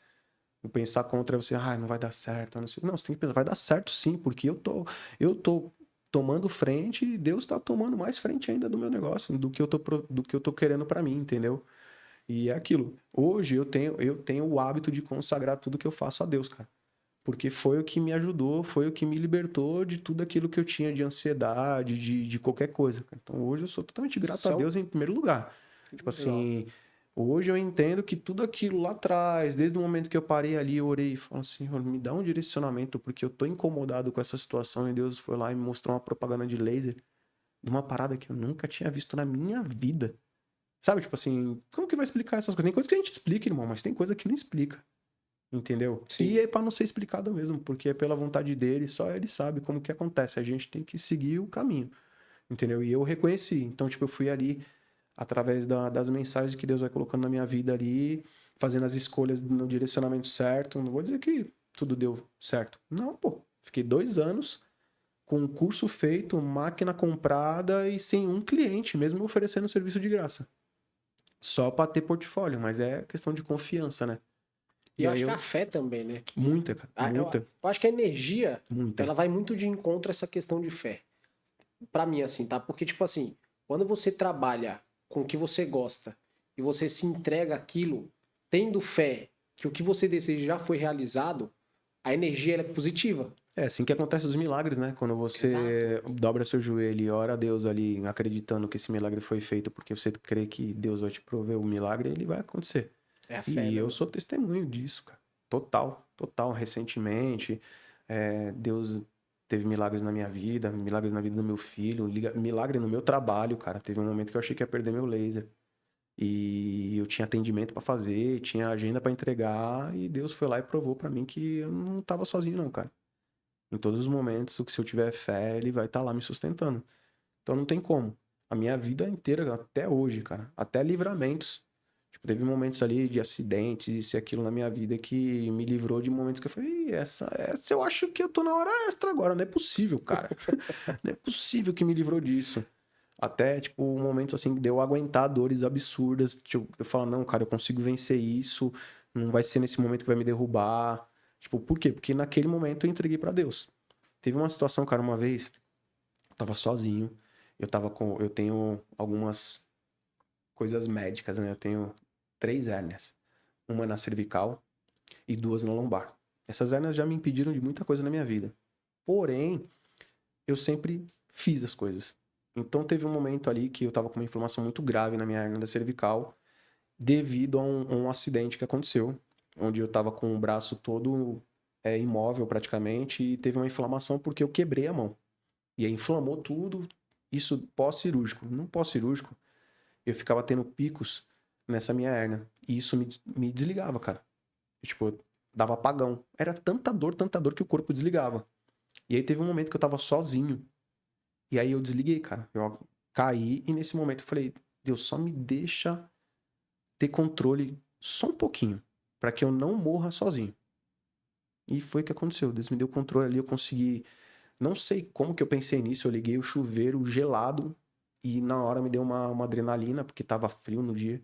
S2: O pensar contra é você, não vai dar certo. Não, sei. Não, você tem que pensar, vai dar certo sim, porque eu tô tomando frente e Deus tá tomando mais frente ainda do meu negócio, do que eu tô querendo pra mim, entendeu? E é aquilo. Hoje eu tenho o hábito de consagrar tudo que eu faço a Deus, cara. Porque foi o que me ajudou, foi o que me libertou de tudo aquilo que eu tinha de ansiedade, de qualquer coisa, cara. Então hoje eu sou totalmente grato a
S1: Isso é
S2: Deus em primeiro lugar. Tipo assim, hoje eu entendo que tudo aquilo lá atrás, desde o momento que eu parei ali, eu orei e falei assim, Senhor, me dá um direcionamento, porque eu tô incomodado com essa situação. E Deus foi lá e me mostrou uma propaganda de laser de uma parada que eu nunca tinha visto na minha vida. Sabe, tipo assim, como que vai explicar essas coisas? Tem coisa que a gente explica, irmão, mas tem coisa que não explica. Entendeu?
S1: Sim.
S2: E é pra não ser explicado mesmo, porque é pela vontade dele, só ele sabe como que acontece. A gente tem que seguir o caminho, entendeu? E eu reconheci. Então, tipo, eu fui ali, através das mensagens que Deus vai colocando na minha vida ali, fazendo as escolhas no direcionamento certo. Não vou dizer que tudo deu certo. Não, pô. Fiquei 2 anos com um curso feito, máquina comprada e sem um cliente, mesmo oferecendo serviço de graça. Só pra ter portfólio, mas é questão de confiança, né?
S1: E
S2: E
S1: eu
S2: aí
S1: acho que
S2: eu...
S1: a fé também, né?
S2: Muita, cara. Muita.
S1: Eu acho que a energia,
S2: Muita.
S1: ela vai muito de encontro a essa questão de fé. Pra mim, assim, tá? Porque, tipo assim, quando você trabalha com o que você gosta e você se entrega aquilo, tendo fé que o que você deseja já foi realizado, a energia ela é positiva.
S2: É assim que acontecem os milagres, né? Quando você dobra seu joelho e ora a Deus ali, acreditando que esse milagre foi feito porque você crê que Deus vai te prover o milagre, ele vai acontecer.
S1: É a fé,
S2: E
S1: né?
S2: eu sou testemunho disso, cara. Total, total. Recentemente, Deus teve milagres na minha vida, milagres na vida do meu filho, milagre no meu trabalho, cara. Teve um momento que eu achei que ia perder meu laser. E eu tinha atendimento pra fazer, tinha agenda pra entregar, e Deus foi lá e provou pra mim que eu não tava sozinho, não, cara. Em todos os momentos, que se eu tiver fé, ele vai estar lá me sustentando. Então não tem como. A minha vida inteira, até hoje, cara, até livramentos. Tipo, teve momentos ali de acidentes, isso e aquilo na minha vida que me livrou de momentos que eu falei, "Ih, essa eu acho que eu tô na hora extra agora, não é possível, cara. Não é possível que me livrou disso. Até, tipo, momentos assim que deu aguentar dores absurdas. Tipo, eu falo, não, cara, eu consigo vencer isso. Não vai ser nesse momento que vai me derrubar. Tipo, por quê? Porque naquele momento eu entreguei pra Deus. Teve uma situação, cara, uma vez, eu tava sozinho. Eu tenho algumas coisas médicas, né? Eu tenho 3 hérnias. Uma na cervical e 2 na lombar. Essas hérnias já me impediram de muita coisa na minha vida. Porém, eu sempre fiz as coisas. Então teve um momento ali que eu tava com uma inflamação muito grave na minha hérnia da cervical, devido a um acidente que aconteceu, onde eu tava com o braço todo imóvel praticamente, e teve uma inflamação porque eu quebrei a mão. E aí inflamou tudo, isso pós-cirúrgico. No pós-cirúrgico, eu ficava tendo picos nessa minha hérnia. E isso me desligava, cara. Tipo, dava apagão. Era tanta dor que o corpo desligava. E aí teve um momento que eu tava sozinho. E aí eu desliguei, cara. Eu caí e nesse momento eu falei, Deus, só me deixa ter controle só um pouquinho, pra que eu não morra sozinho. E foi o que aconteceu. Deus me deu controle ali, eu consegui. Não sei como que eu pensei nisso, eu liguei o chuveiro gelado e na hora me deu uma adrenalina, porque tava frio no dia.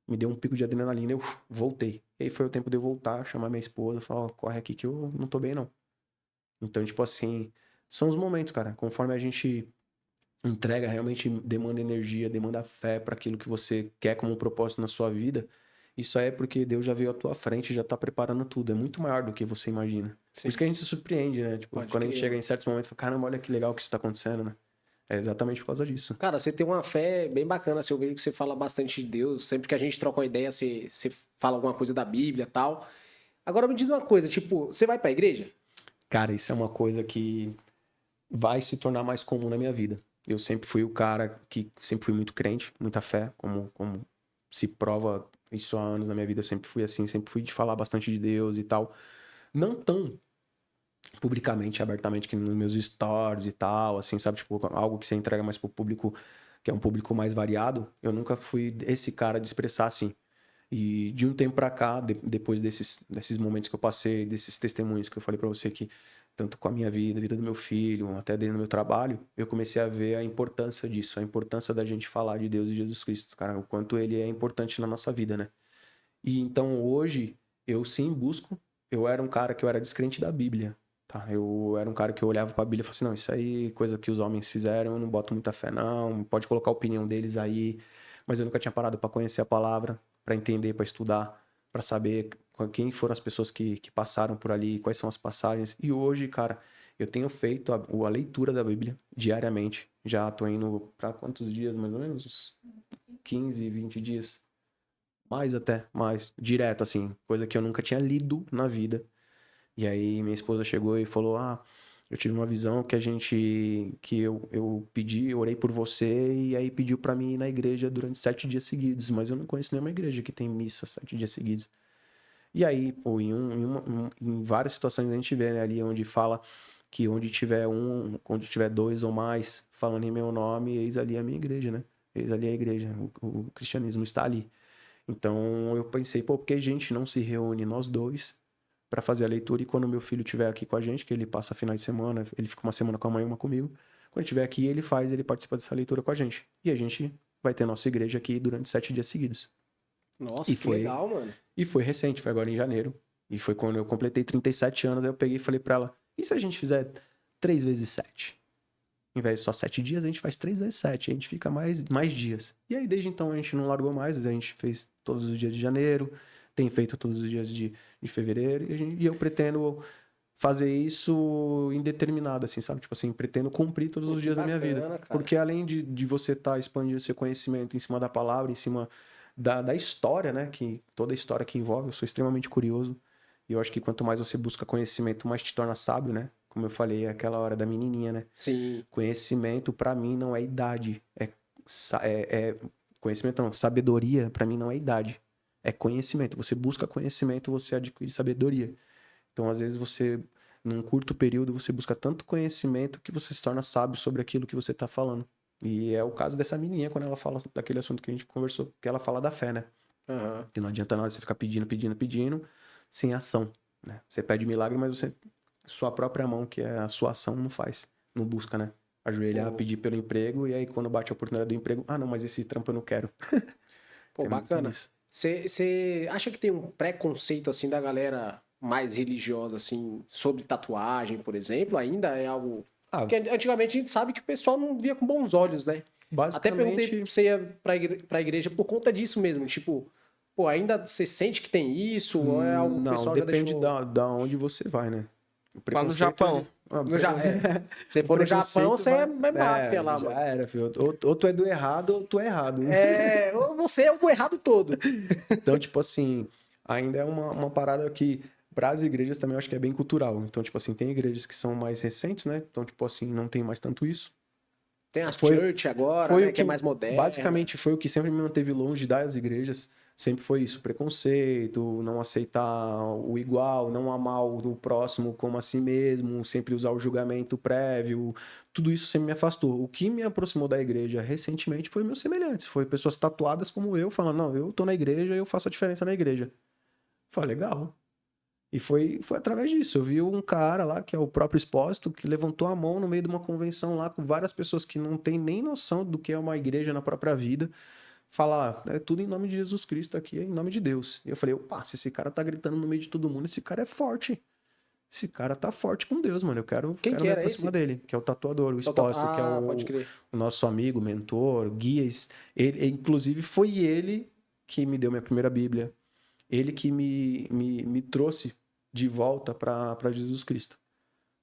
S2: Me deu um pico de adrenalina e eu voltei. E aí foi o tempo de eu voltar, chamar minha esposa, falar, ó, corre aqui que eu não tô bem não. Então, tipo assim, são os momentos, cara. Conforme a gente entrega, realmente demanda energia, demanda fé para aquilo que você quer como propósito na sua vida. Isso aí é porque Deus já veio à tua frente e já tá preparando tudo. É muito maior do que você imagina. Por isso que a gente se surpreende, né? Tipo,
S1: Pode
S2: quando a gente
S1: crer,
S2: chega
S1: mano.
S2: em certos momentos, fala, caramba, olha que legal que isso tá acontecendo, né? É exatamente por causa disso.
S1: Cara, você tem uma fé bem bacana, assim, eu vejo que você fala bastante de Deus. Sempre que a gente troca uma ideia, você fala alguma coisa da Bíblia e tal. Agora me diz uma coisa, tipo, você vai pra igreja?
S2: Cara, isso é uma coisa que vai se tornar mais comum na minha vida. Eu sempre fui o cara que sempre fui muito crente, muita fé, como se prova isso há anos na minha vida. Eu sempre fui assim, sempre fui de falar bastante de Deus e tal. Não tão publicamente, abertamente, que nos meus stories e tal, assim, sabe? Tipo, algo que você entrega mais pro público, que é um público mais variado. Eu nunca fui esse cara de expressar assim. E de um tempo pra cá, depois desses momentos que eu passei, desses testemunhos que eu falei pra você aqui, tanto com a minha vida, a vida do meu filho, até dentro do meu trabalho, eu comecei a ver a importância disso, a importância da gente falar de Deus e Jesus Cristo, cara, o quanto ele é importante na nossa vida, né? E então hoje, eu sim busco, eu era um cara que eu era descrente da Bíblia, tá? Eu era um cara que eu olhava pra Bíblia e falava assim, não, isso aí, coisa que os homens fizeram, eu não boto muita fé não, pode colocar a opinião deles aí, mas eu nunca tinha parado pra conhecer a palavra. para entender, para estudar, para saber quem foram as pessoas que passaram por ali, quais são as passagens. E hoje, cara, eu tenho feito a leitura da Bíblia diariamente. Já tô indo para quantos dias, mais ou menos? Uns 15, 20 dias. Mais até, mais. Direto, assim. Coisa que eu nunca tinha lido na vida. E aí minha esposa chegou e falou, eu tive uma visão que eu pedi, eu orei por você, e aí pediu pra mim ir na igreja durante 7 dias seguidos. Mas eu não conheço nenhuma igreja que tem missa 7 dias seguidos. E aí, pô, em várias situações a gente vê, né, ali onde fala que onde tiver dois ou mais falando em meu nome, eis ali a minha igreja, né? Eis ali a igreja, o cristianismo está ali. Então eu pensei, pô, por que a gente não se reúne nós dois para fazer a leitura? E quando meu filho estiver aqui com a gente, que ele passa finais de semana, ele fica uma semana com a mãe e uma comigo. Quando ele estiver aqui, ele participa dessa leitura com a gente. E a gente vai ter nossa igreja aqui durante 7 dias seguidos.
S1: Nossa,
S2: E
S1: que legal, mano.
S2: E foi recente, foi agora em janeiro. E foi quando eu completei 37 anos, aí eu peguei e falei pra ela, e se a gente fizer 3 vezes 7? Em vez de só 7 dias, a gente faz 3 vezes 7. A gente fica mais dias. E aí, desde então, a gente não largou mais. A gente fez todos os dias de janeiro. Tem feito todos os dias de fevereiro. E eu pretendo fazer isso indeterminado, assim, sabe? Tipo assim, pretendo cumprir todos os dias da minha vida.
S1: Cara.
S2: Porque além de você estar expandindo seu conhecimento em cima da palavra, em cima da história, né? Que toda a história que envolve, eu sou extremamente curioso. E eu acho que quanto mais você busca conhecimento, mais te torna sábio, né? Como eu falei aquela hora da menininha, né?
S1: Sim.
S2: Conhecimento, pra mim, não é idade. Conhecimento não, sabedoria, pra mim, não é idade. É conhecimento. Você busca conhecimento, você adquire sabedoria. Então, às vezes, num curto período, você busca tanto conhecimento que você se torna sábio sobre aquilo que você tá falando. E é o caso dessa menininha, quando ela fala daquele assunto que a gente conversou, que ela fala da fé, né?
S1: Uhum.
S2: Que não adianta nada você ficar pedindo, sem ação, né? Você pede milagre, mas sua própria mão, que é a sua ação, não faz. Não busca, né? Ajoelhar, pedir pelo emprego, e aí quando bate a oportunidade do emprego, não, mas esse trampo eu não quero.
S1: Pô,
S2: É muito
S1: bacana.
S2: disso.
S1: Você acha que tem um preconceito, assim, da galera mais religiosa, assim, sobre tatuagem, por exemplo? Ainda é algo... Porque antigamente a gente sabe que o pessoal não via com bons olhos, né? Até perguntei se você ia pra igreja por conta disso mesmo. Tipo, pô, ainda você sente que tem isso? Ou é algo que o
S2: Não,
S1: pessoal já
S2: depende
S1: deixou...
S2: da onde você vai, né? O
S3: Lá no
S2: preconceito,
S3: Japão.
S1: Você for no Japão, você é máfia lá,
S2: já
S1: mano.
S2: era, filho. Ou tu é do errado, ou tu é errado.
S1: Ou você é o do errado todo.
S2: Então, tipo assim, ainda é uma parada que para as igrejas também eu acho que é bem cultural. Então, tipo assim, tem igrejas que são mais recentes, né? Então, tipo assim, não tem mais tanto isso.
S1: Tem as
S2: Foi-
S1: church agora,
S2: Foi
S1: né?
S2: o
S1: Que é mais moderna.
S2: basicamente foi o que sempre me manteve longe das igrejas. Sempre foi isso, preconceito, não aceitar o igual, não amar o próximo como a si mesmo, sempre usar o julgamento prévio. Tudo isso sempre me afastou. O que me aproximou da igreja recentemente foi meus semelhantes, foi pessoas tatuadas como eu, falando, não, eu tô na igreja, eu faço a diferença na igreja. Falei, legal. E foi através disso. Eu vi um cara lá, que é o próprio Expósito, que levantou a mão no meio de uma convenção lá com várias pessoas que não têm nem noção do que é uma igreja na própria vida. Falar, é tudo em nome de Jesus Cristo aqui, é em nome de Deus. E eu falei, opa, se esse cara tá gritando no meio de todo mundo, esse cara é forte. Esse cara tá forte com Deus, mano. Eu quero
S1: Quem
S2: me
S1: era
S2: aproximar
S1: esse?
S2: dele, que é o tatuador, o Expósito, que é
S1: Pode crer.
S2: o nosso amigo, mentor, guia. Inclusive, foi ele que me deu minha primeira Bíblia. Ele que me trouxe de volta para Jesus Cristo.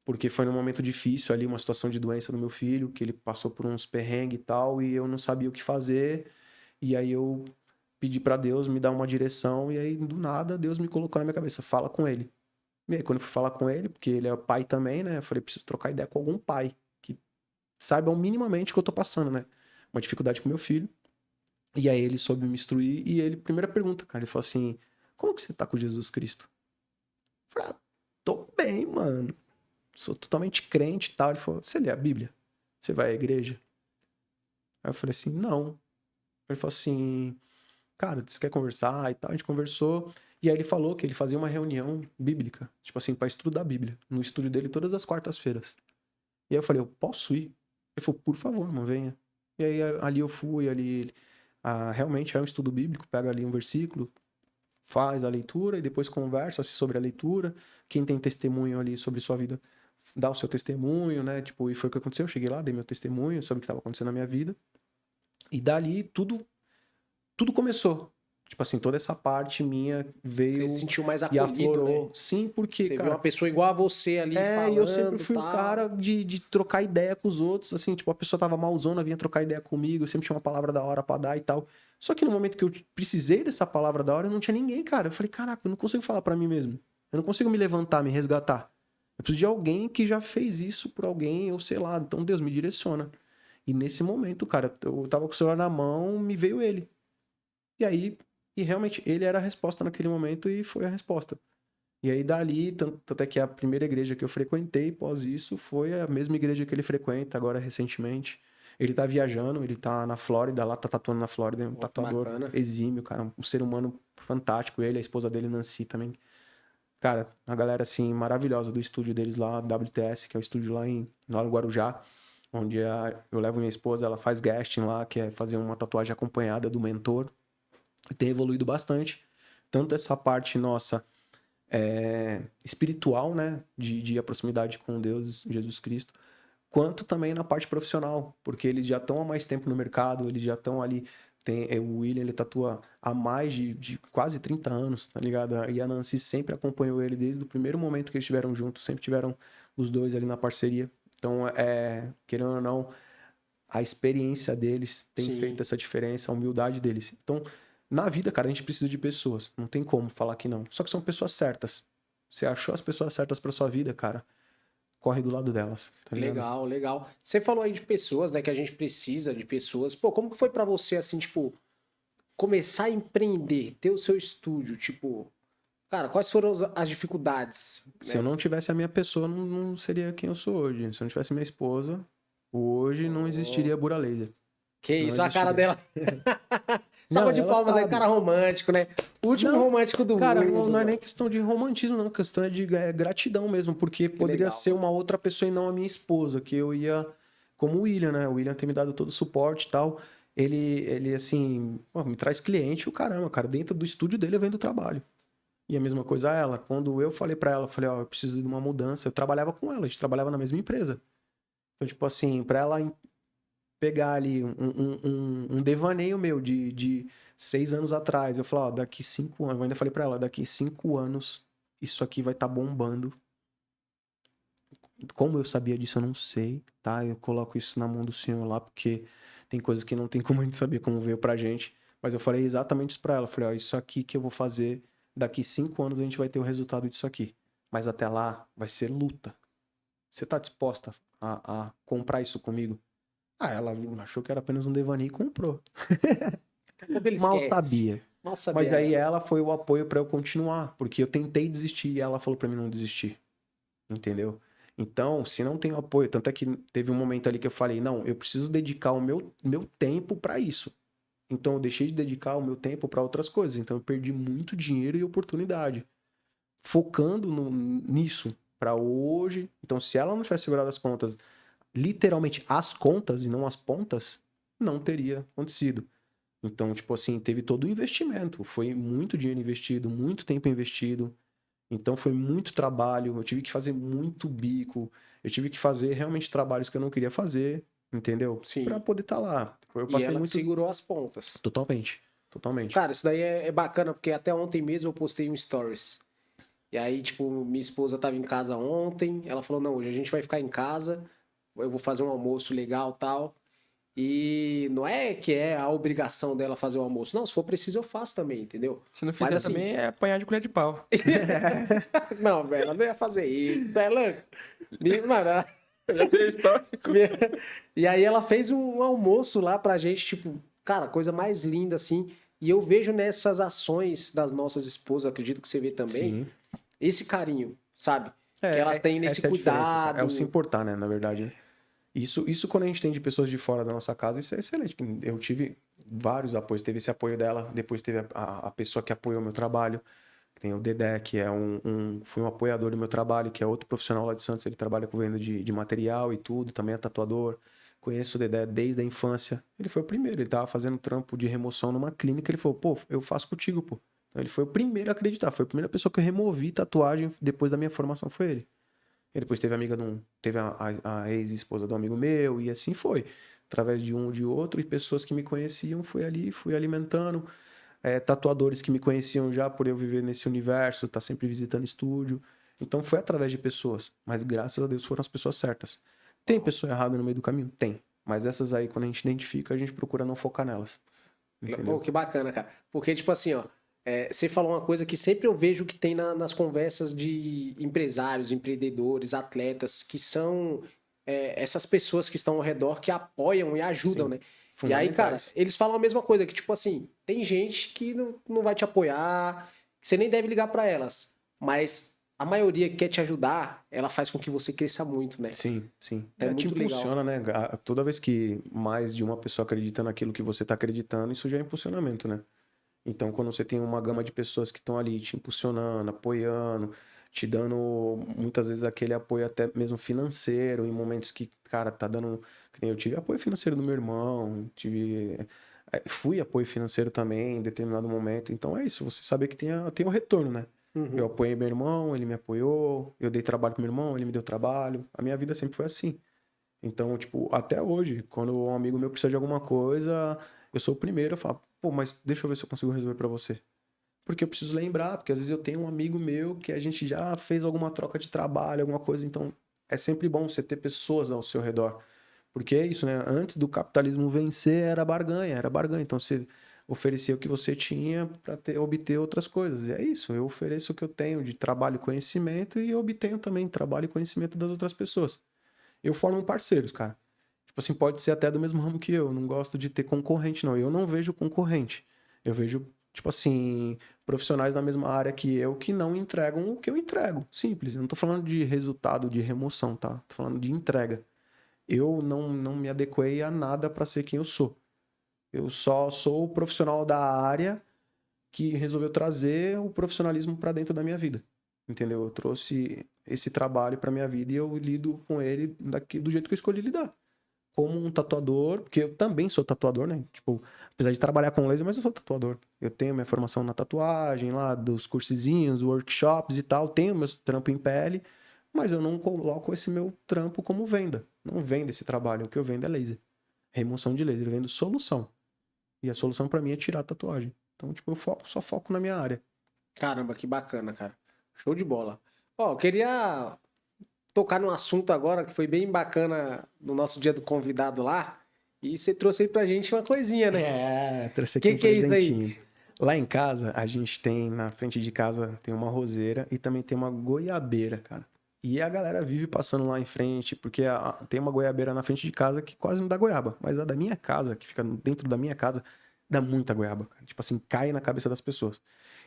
S2: Porque foi num momento difícil ali, uma situação de doença do meu filho, que ele passou por uns perrengues e tal, e eu não sabia o que fazer. E aí eu pedi para Deus me dar uma direção, e aí do nada Deus me colocou na minha cabeça, fala com ele. E aí quando eu fui falar com ele, porque ele é pai também, né? Eu falei, preciso trocar ideia com algum pai que saiba minimamente o que eu tô passando, né? Uma dificuldade com meu filho. E aí ele soube me instruir, e ele, primeira pergunta, cara, ele falou assim, como que você tá com Jesus Cristo? Eu falei, tô bem, mano. Sou totalmente crente e tal. Ele falou, você lê a Bíblia? Você vai à igreja? Aí eu falei assim, não. Ele falou assim, cara, você quer conversar e tal? A gente conversou. E aí ele falou que ele fazia uma reunião bíblica, tipo assim, para estudar a Bíblia, no estúdio dele todas as quartas-feiras. E aí eu falei, eu posso ir? Ele falou, por favor, mano, venha. E aí ali eu fui, realmente é um estudo bíblico, pega ali um versículo, faz a leitura e depois conversa sobre a leitura. Quem tem testemunho ali sobre sua vida, dá o seu testemunho, né? Tipo, e foi o que aconteceu. Eu cheguei lá, dei meu testemunho sobre o que estava acontecendo na minha vida. E dali tudo começou. Tipo assim, toda essa parte minha
S1: Você
S2: veio
S1: se sentiu mais
S2: e
S1: acolhido,
S2: aflorou.
S1: né?
S2: Sim, porque,
S1: Você viu
S2: cara,
S1: uma pessoa igual a você ali
S2: e eu sempre
S1: falando,
S2: fui o
S1: tal.
S2: cara de trocar ideia com os outros, assim, tipo, a pessoa tava malzona, vinha trocar ideia comigo, eu sempre tinha uma palavra da hora pra dar e tal. Só que no momento que eu precisei dessa palavra da hora, eu não tinha ninguém, cara. Eu falei, caraca, eu não consigo falar pra mim mesmo. Eu não consigo me levantar, me resgatar. Eu preciso de alguém que já fez isso por alguém, ou sei lá, então Deus me direciona. E nesse momento, cara, eu tava com o celular na mão, me veio ele. E aí, e realmente, ele era a resposta naquele momento e foi a resposta. E aí dali, tanto é que a primeira igreja que eu frequentei pós isso foi a mesma igreja que ele frequenta agora recentemente. Ele tá viajando, ele tá na Flórida, lá tá tatuando na Flórida, é um
S1: Ó, que
S2: tatuador
S1: bacana.
S2: exímio, cara, um ser humano fantástico. Ele, a esposa dele, Nancy, também. Cara, a galera, assim, maravilhosa do estúdio deles lá, WTS, que é o estúdio lá no Guarujá, onde eu levo minha esposa, ela faz casting lá, que é fazer uma tatuagem acompanhada do mentor. Tem evoluído bastante. Tanto essa parte nossa espiritual, né, de a proximidade com Deus, Jesus Cristo, quanto também na parte profissional, porque eles já estão há mais tempo no mercado, eles já estão ali. O William, ele tatua há mais de quase 30 anos, tá ligado? E a Nancy sempre acompanhou ele desde o primeiro momento que eles estiveram juntos, sempre tiveram os dois ali na parceria. Então, querendo ou não, a experiência deles tem
S1: Sim.
S2: feito essa diferença, a humildade deles. Então, na vida, cara, a gente precisa de pessoas. Não tem como falar que não. Só que são pessoas certas. Você achou as pessoas certas pra sua vida, cara, corre do lado delas, tá ligado?
S1: Legal, legal. Você falou aí de pessoas, né? Que a gente precisa de pessoas. Pô, como que foi pra você, assim, tipo, começar a empreender, ter o seu estúdio? Tipo, cara, quais foram as dificuldades,
S2: Se eu
S1: né?
S2: não tivesse a minha pessoa, não seria quem eu sou hoje. Se eu não tivesse minha esposa, hoje não
S1: Oh,
S2: existiria Bura Laser.
S1: que
S2: Não
S1: isso, a cara
S2: existiria.
S1: dela. Salva
S2: Não,
S1: de
S2: ela
S1: palmas aí, cara
S2: sabe.
S1: romântico, né? O último
S2: Não,
S1: romântico do
S2: cara,
S1: mundo,
S2: não é
S1: mano.
S2: nem questão de romantismo, não. A questão é de gratidão mesmo, porque
S1: Que
S2: poderia
S1: legal.
S2: ser uma outra pessoa e não a minha esposa, que eu ia. Como o William, né? O William tem me dado todo o suporte e tal. Ele assim, pô, me traz cliente, o caramba, cara. Dentro do estúdio dele eu vendo trabalho. E a mesma coisa ela. Quando eu falei pra ela, eu falei, ó, eu preciso de uma mudança. Eu trabalhava com ela, a gente trabalhava na mesma empresa. Então, tipo assim, pra ela pegar ali um devaneio meu de 6 anos atrás. Eu falei, ó, daqui 5 anos, eu ainda falei pra ela, daqui 5 anos isso aqui vai estar bombando. Como eu sabia disso, eu não sei, tá? Eu coloco isso na mão do Senhor lá, porque tem coisas que não tem como a gente saber como veio pra gente. Mas eu falei exatamente isso pra ela. Eu falei, ó, isso aqui que eu vou fazer, daqui 5 anos a gente vai ter o resultado disso aqui. Mas até lá vai ser luta. Você tá disposta a comprar isso comigo? Ah, ela achou que era apenas um devaneio e comprou.
S1: Daqui a pouco ele
S2: Mal
S1: esquece.
S2: sabia.
S1: Mal
S2: Mas
S1: sabia
S2: aí
S1: ela.
S2: ela foi o apoio pra eu continuar, porque eu tentei desistir e ela falou pra mim não desistir, entendeu? Então, se não tem apoio, tanto é que teve um momento ali que eu falei, não, eu preciso dedicar o meu tempo pra isso. Então eu deixei de dedicar o meu tempo pra outras coisas, então eu perdi muito dinheiro e oportunidade focando nisso pra hoje. Então, se ela não tivesse segurado as contas, literalmente as contas e não as pontas, não teria acontecido. Então, tipo assim, teve todo o investimento. Foi muito dinheiro investido, muito tempo investido. Então, foi muito trabalho. Eu tive que fazer muito bico. Eu tive que fazer realmente trabalhos que eu não queria fazer, entendeu? Pra
S1: Sim.
S2: poder estar lá. Eu
S1: E
S2: passei
S1: ela que
S2: muito.
S1: segurou as pontas.
S2: Totalmente. Totalmente.
S1: Cara, isso daí é bacana, porque até ontem mesmo eu postei um stories. E aí, tipo, minha esposa tava em casa ontem, ela falou, não, hoje a gente vai ficar em casa, eu vou fazer um almoço legal, tal. E não é que é a obrigação dela fazer o almoço. Não, se for preciso eu faço também, entendeu?
S3: Se não
S1: Mas
S3: fizer
S1: assim,
S3: também, é apanhar de colher de pau.
S1: não, velho, ela não ia fazer isso. Ela, mano,
S3: Já tem histórico.
S1: e aí ela fez um almoço lá pra gente, tipo, cara, coisa mais linda assim. E eu vejo nessas ações das nossas esposas, acredito que você vê também,
S2: Sim.
S1: esse carinho, sabe? Que elas
S2: É,
S1: têm nesse
S2: essa é a diferença, cara. É o se
S1: cuidado.
S2: importar, né? Na verdade. Isso quando a gente tem de pessoas de fora da nossa casa, isso é excelente. Eu tive vários apoios. Teve esse apoio dela, depois teve a pessoa que apoiou o meu trabalho. Tem o Dedé, que é foi um apoiador do meu trabalho, que é outro profissional lá de Santos. Ele trabalha com venda de material e tudo, também é tatuador. Conheço o Dedé desde a infância. Ele foi o primeiro, ele tava fazendo trampo de remoção numa clínica. Ele falou, pô, eu faço contigo, pô. Então, ele foi o primeiro a acreditar. Foi a primeira pessoa que eu removi tatuagem depois da minha formação, foi ele. E depois teve amiga teve a ex-esposa do amigo meu, e assim foi. Através de um de outro, e pessoas que me conheciam, fui ali, fui alimentando. tatuadores que me conheciam já por eu viver nesse universo, tá sempre visitando estúdio. Então foi através de pessoas, mas graças a Deus foram as pessoas certas. Tem pessoa errada no meio do caminho? Tem. Mas essas aí, quando a gente identifica, a gente procura não focar nelas. Entendeu?
S1: Pô, que bacana, cara. Porque, tipo assim, ó, você falou uma coisa que sempre eu vejo que tem nas conversas de empresários, empreendedores, atletas, que são essas pessoas que estão ao redor que apoiam e ajudam,
S2: Sim,
S1: né? E aí, cara,
S2: fundamentais.
S1: eles falam a mesma coisa, que tipo assim, tem gente que não vai te apoiar, que você nem deve ligar pra elas, mas a maioria que quer te ajudar, ela faz com que você cresça muito, né?
S2: Sim, sim.
S1: É
S2: Te
S1: muito legal.
S2: impulsiona, né? Toda vez que mais de uma pessoa acredita naquilo que você está acreditando, isso já é impulsionamento, né? Então, quando você tem uma gama de pessoas que estão ali te impulsionando, apoiando, te dando muitas vezes aquele apoio até mesmo financeiro, em momentos que, cara, tá dando. Que nem eu tive apoio financeiro do meu irmão, fui apoio financeiro também em determinado momento. Então é isso, você saber que tem o retorno, né? Eu
S1: Uhum.
S2: apoiei meu irmão, ele me apoiou, eu dei trabalho pro meu irmão, ele me deu trabalho. A minha vida sempre foi assim. Então, tipo, até hoje, quando um amigo meu precisa de alguma coisa, eu sou o primeiro a falar, pô, mas deixa eu ver se eu consigo resolver pra você. Porque eu preciso lembrar, porque às vezes eu tenho um amigo meu que a gente já fez alguma troca de trabalho, alguma coisa, então é sempre bom você ter pessoas ao seu redor. Porque é isso, né? Antes do capitalismo vencer, era barganha, era barganha. Então você oferecia o que você tinha para obter outras coisas. E é isso, eu ofereço o que eu tenho de trabalho e conhecimento e eu obtenho também trabalho e conhecimento das outras pessoas. Eu formo parceiros, cara. Tipo assim, pode ser até do mesmo ramo que eu. Não gosto de ter concorrente, não. Eu não vejo concorrente. Eu vejo, tipo assim, profissionais na mesma área que eu que não entregam o que eu entrego. Simples. Eu não tô falando de resultado, de remoção, tá? Tô falando de entrega. Eu não me adequei a nada para ser quem eu sou. Eu só sou o profissional da área que resolveu trazer o profissionalismo para dentro da minha vida. Entendeu? Eu trouxe esse trabalho para minha vida e eu lido com ele do jeito que eu escolhi lidar. Como um tatuador, porque eu também sou tatuador, né? Tipo, apesar de trabalhar com laser, mas eu sou tatuador. Eu tenho minha formação na tatuagem, lá dos cursezinhos, workshops e tal, tenho meus trampos em pele, mas eu não coloco esse meu trampo como venda. Não vendo esse trabalho, o que eu vendo é laser. Remoção de laser, eu vendo solução. E a solução para mim é tirar a tatuagem. Então, tipo, só foco na minha área.
S1: Caramba, que bacana, cara. Show de bola. Ó, eu queria tocar num assunto agora que foi bem bacana no nosso dia do convidado lá. E você trouxe aí pra gente uma coisinha, né?
S2: Trouxe aqui um
S1: Que é isso aí?
S2: presentinho. Lá em casa, a gente tem, na frente de casa, tem uma roseira e também tem uma goiabeira, cara. E a galera vive passando lá em frente, porque tem uma goiabeira na frente de casa que quase não dá goiaba. Mas a da minha casa, que fica dentro da minha casa, dá muita goiaba, cara. Tipo assim, cai na cabeça das pessoas.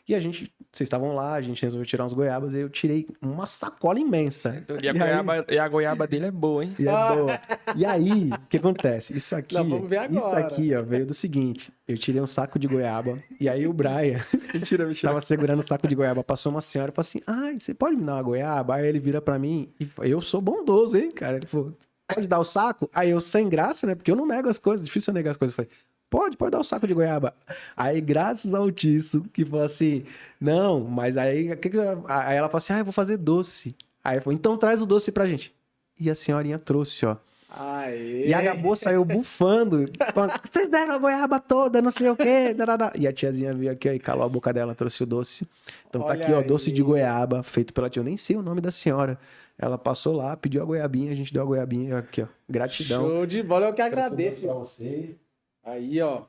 S2: E vocês estavam lá, a gente resolveu tirar umas goiabas e eu tirei uma sacola imensa.
S3: E a goiaba dele é boa, hein?
S2: E é boa. E aí, o que acontece? Isso aqui,
S1: Nós vamos ver agora.
S2: ó, veio do seguinte. Eu tirei um saco de goiaba e aí o Brian
S3: Mentira.
S2: tava segurando o saco de goiaba, passou uma senhora e falou assim, ai, você pode me dar uma goiaba? Aí ele vira pra mim e eu sou bondoso, hein, cara? Ele falou, pode dar o saco? Aí eu, sem graça, né? Porque eu não nego as coisas, difícil eu negar as coisas. Eu falei, pode dar o saco de goiaba. Aí, graças ao Tisso, que falou assim, não, mas aí, aí ela falou assim, eu vou fazer doce. Aí eu falei, então traz o doce pra gente. E a senhorinha trouxe, ó.
S1: Aê.
S2: E a Gabô saiu bufando. Falando, vocês deram a goiaba toda, não sei o quê. E a tiazinha veio aqui ó, e calou a boca dela, trouxe o doce. Então tá
S1: Olha
S2: aqui, ó,
S1: aí.
S2: doce de goiaba, feito pela tia. Eu nem sei o nome da senhora. Ela passou lá, pediu a goiabinha, a gente deu a goiabinha. Aqui, ó. Gratidão.
S1: Show de bola, eu que
S2: Trouxe
S1: agradeço.
S2: pra vocês.
S1: Aí, ó.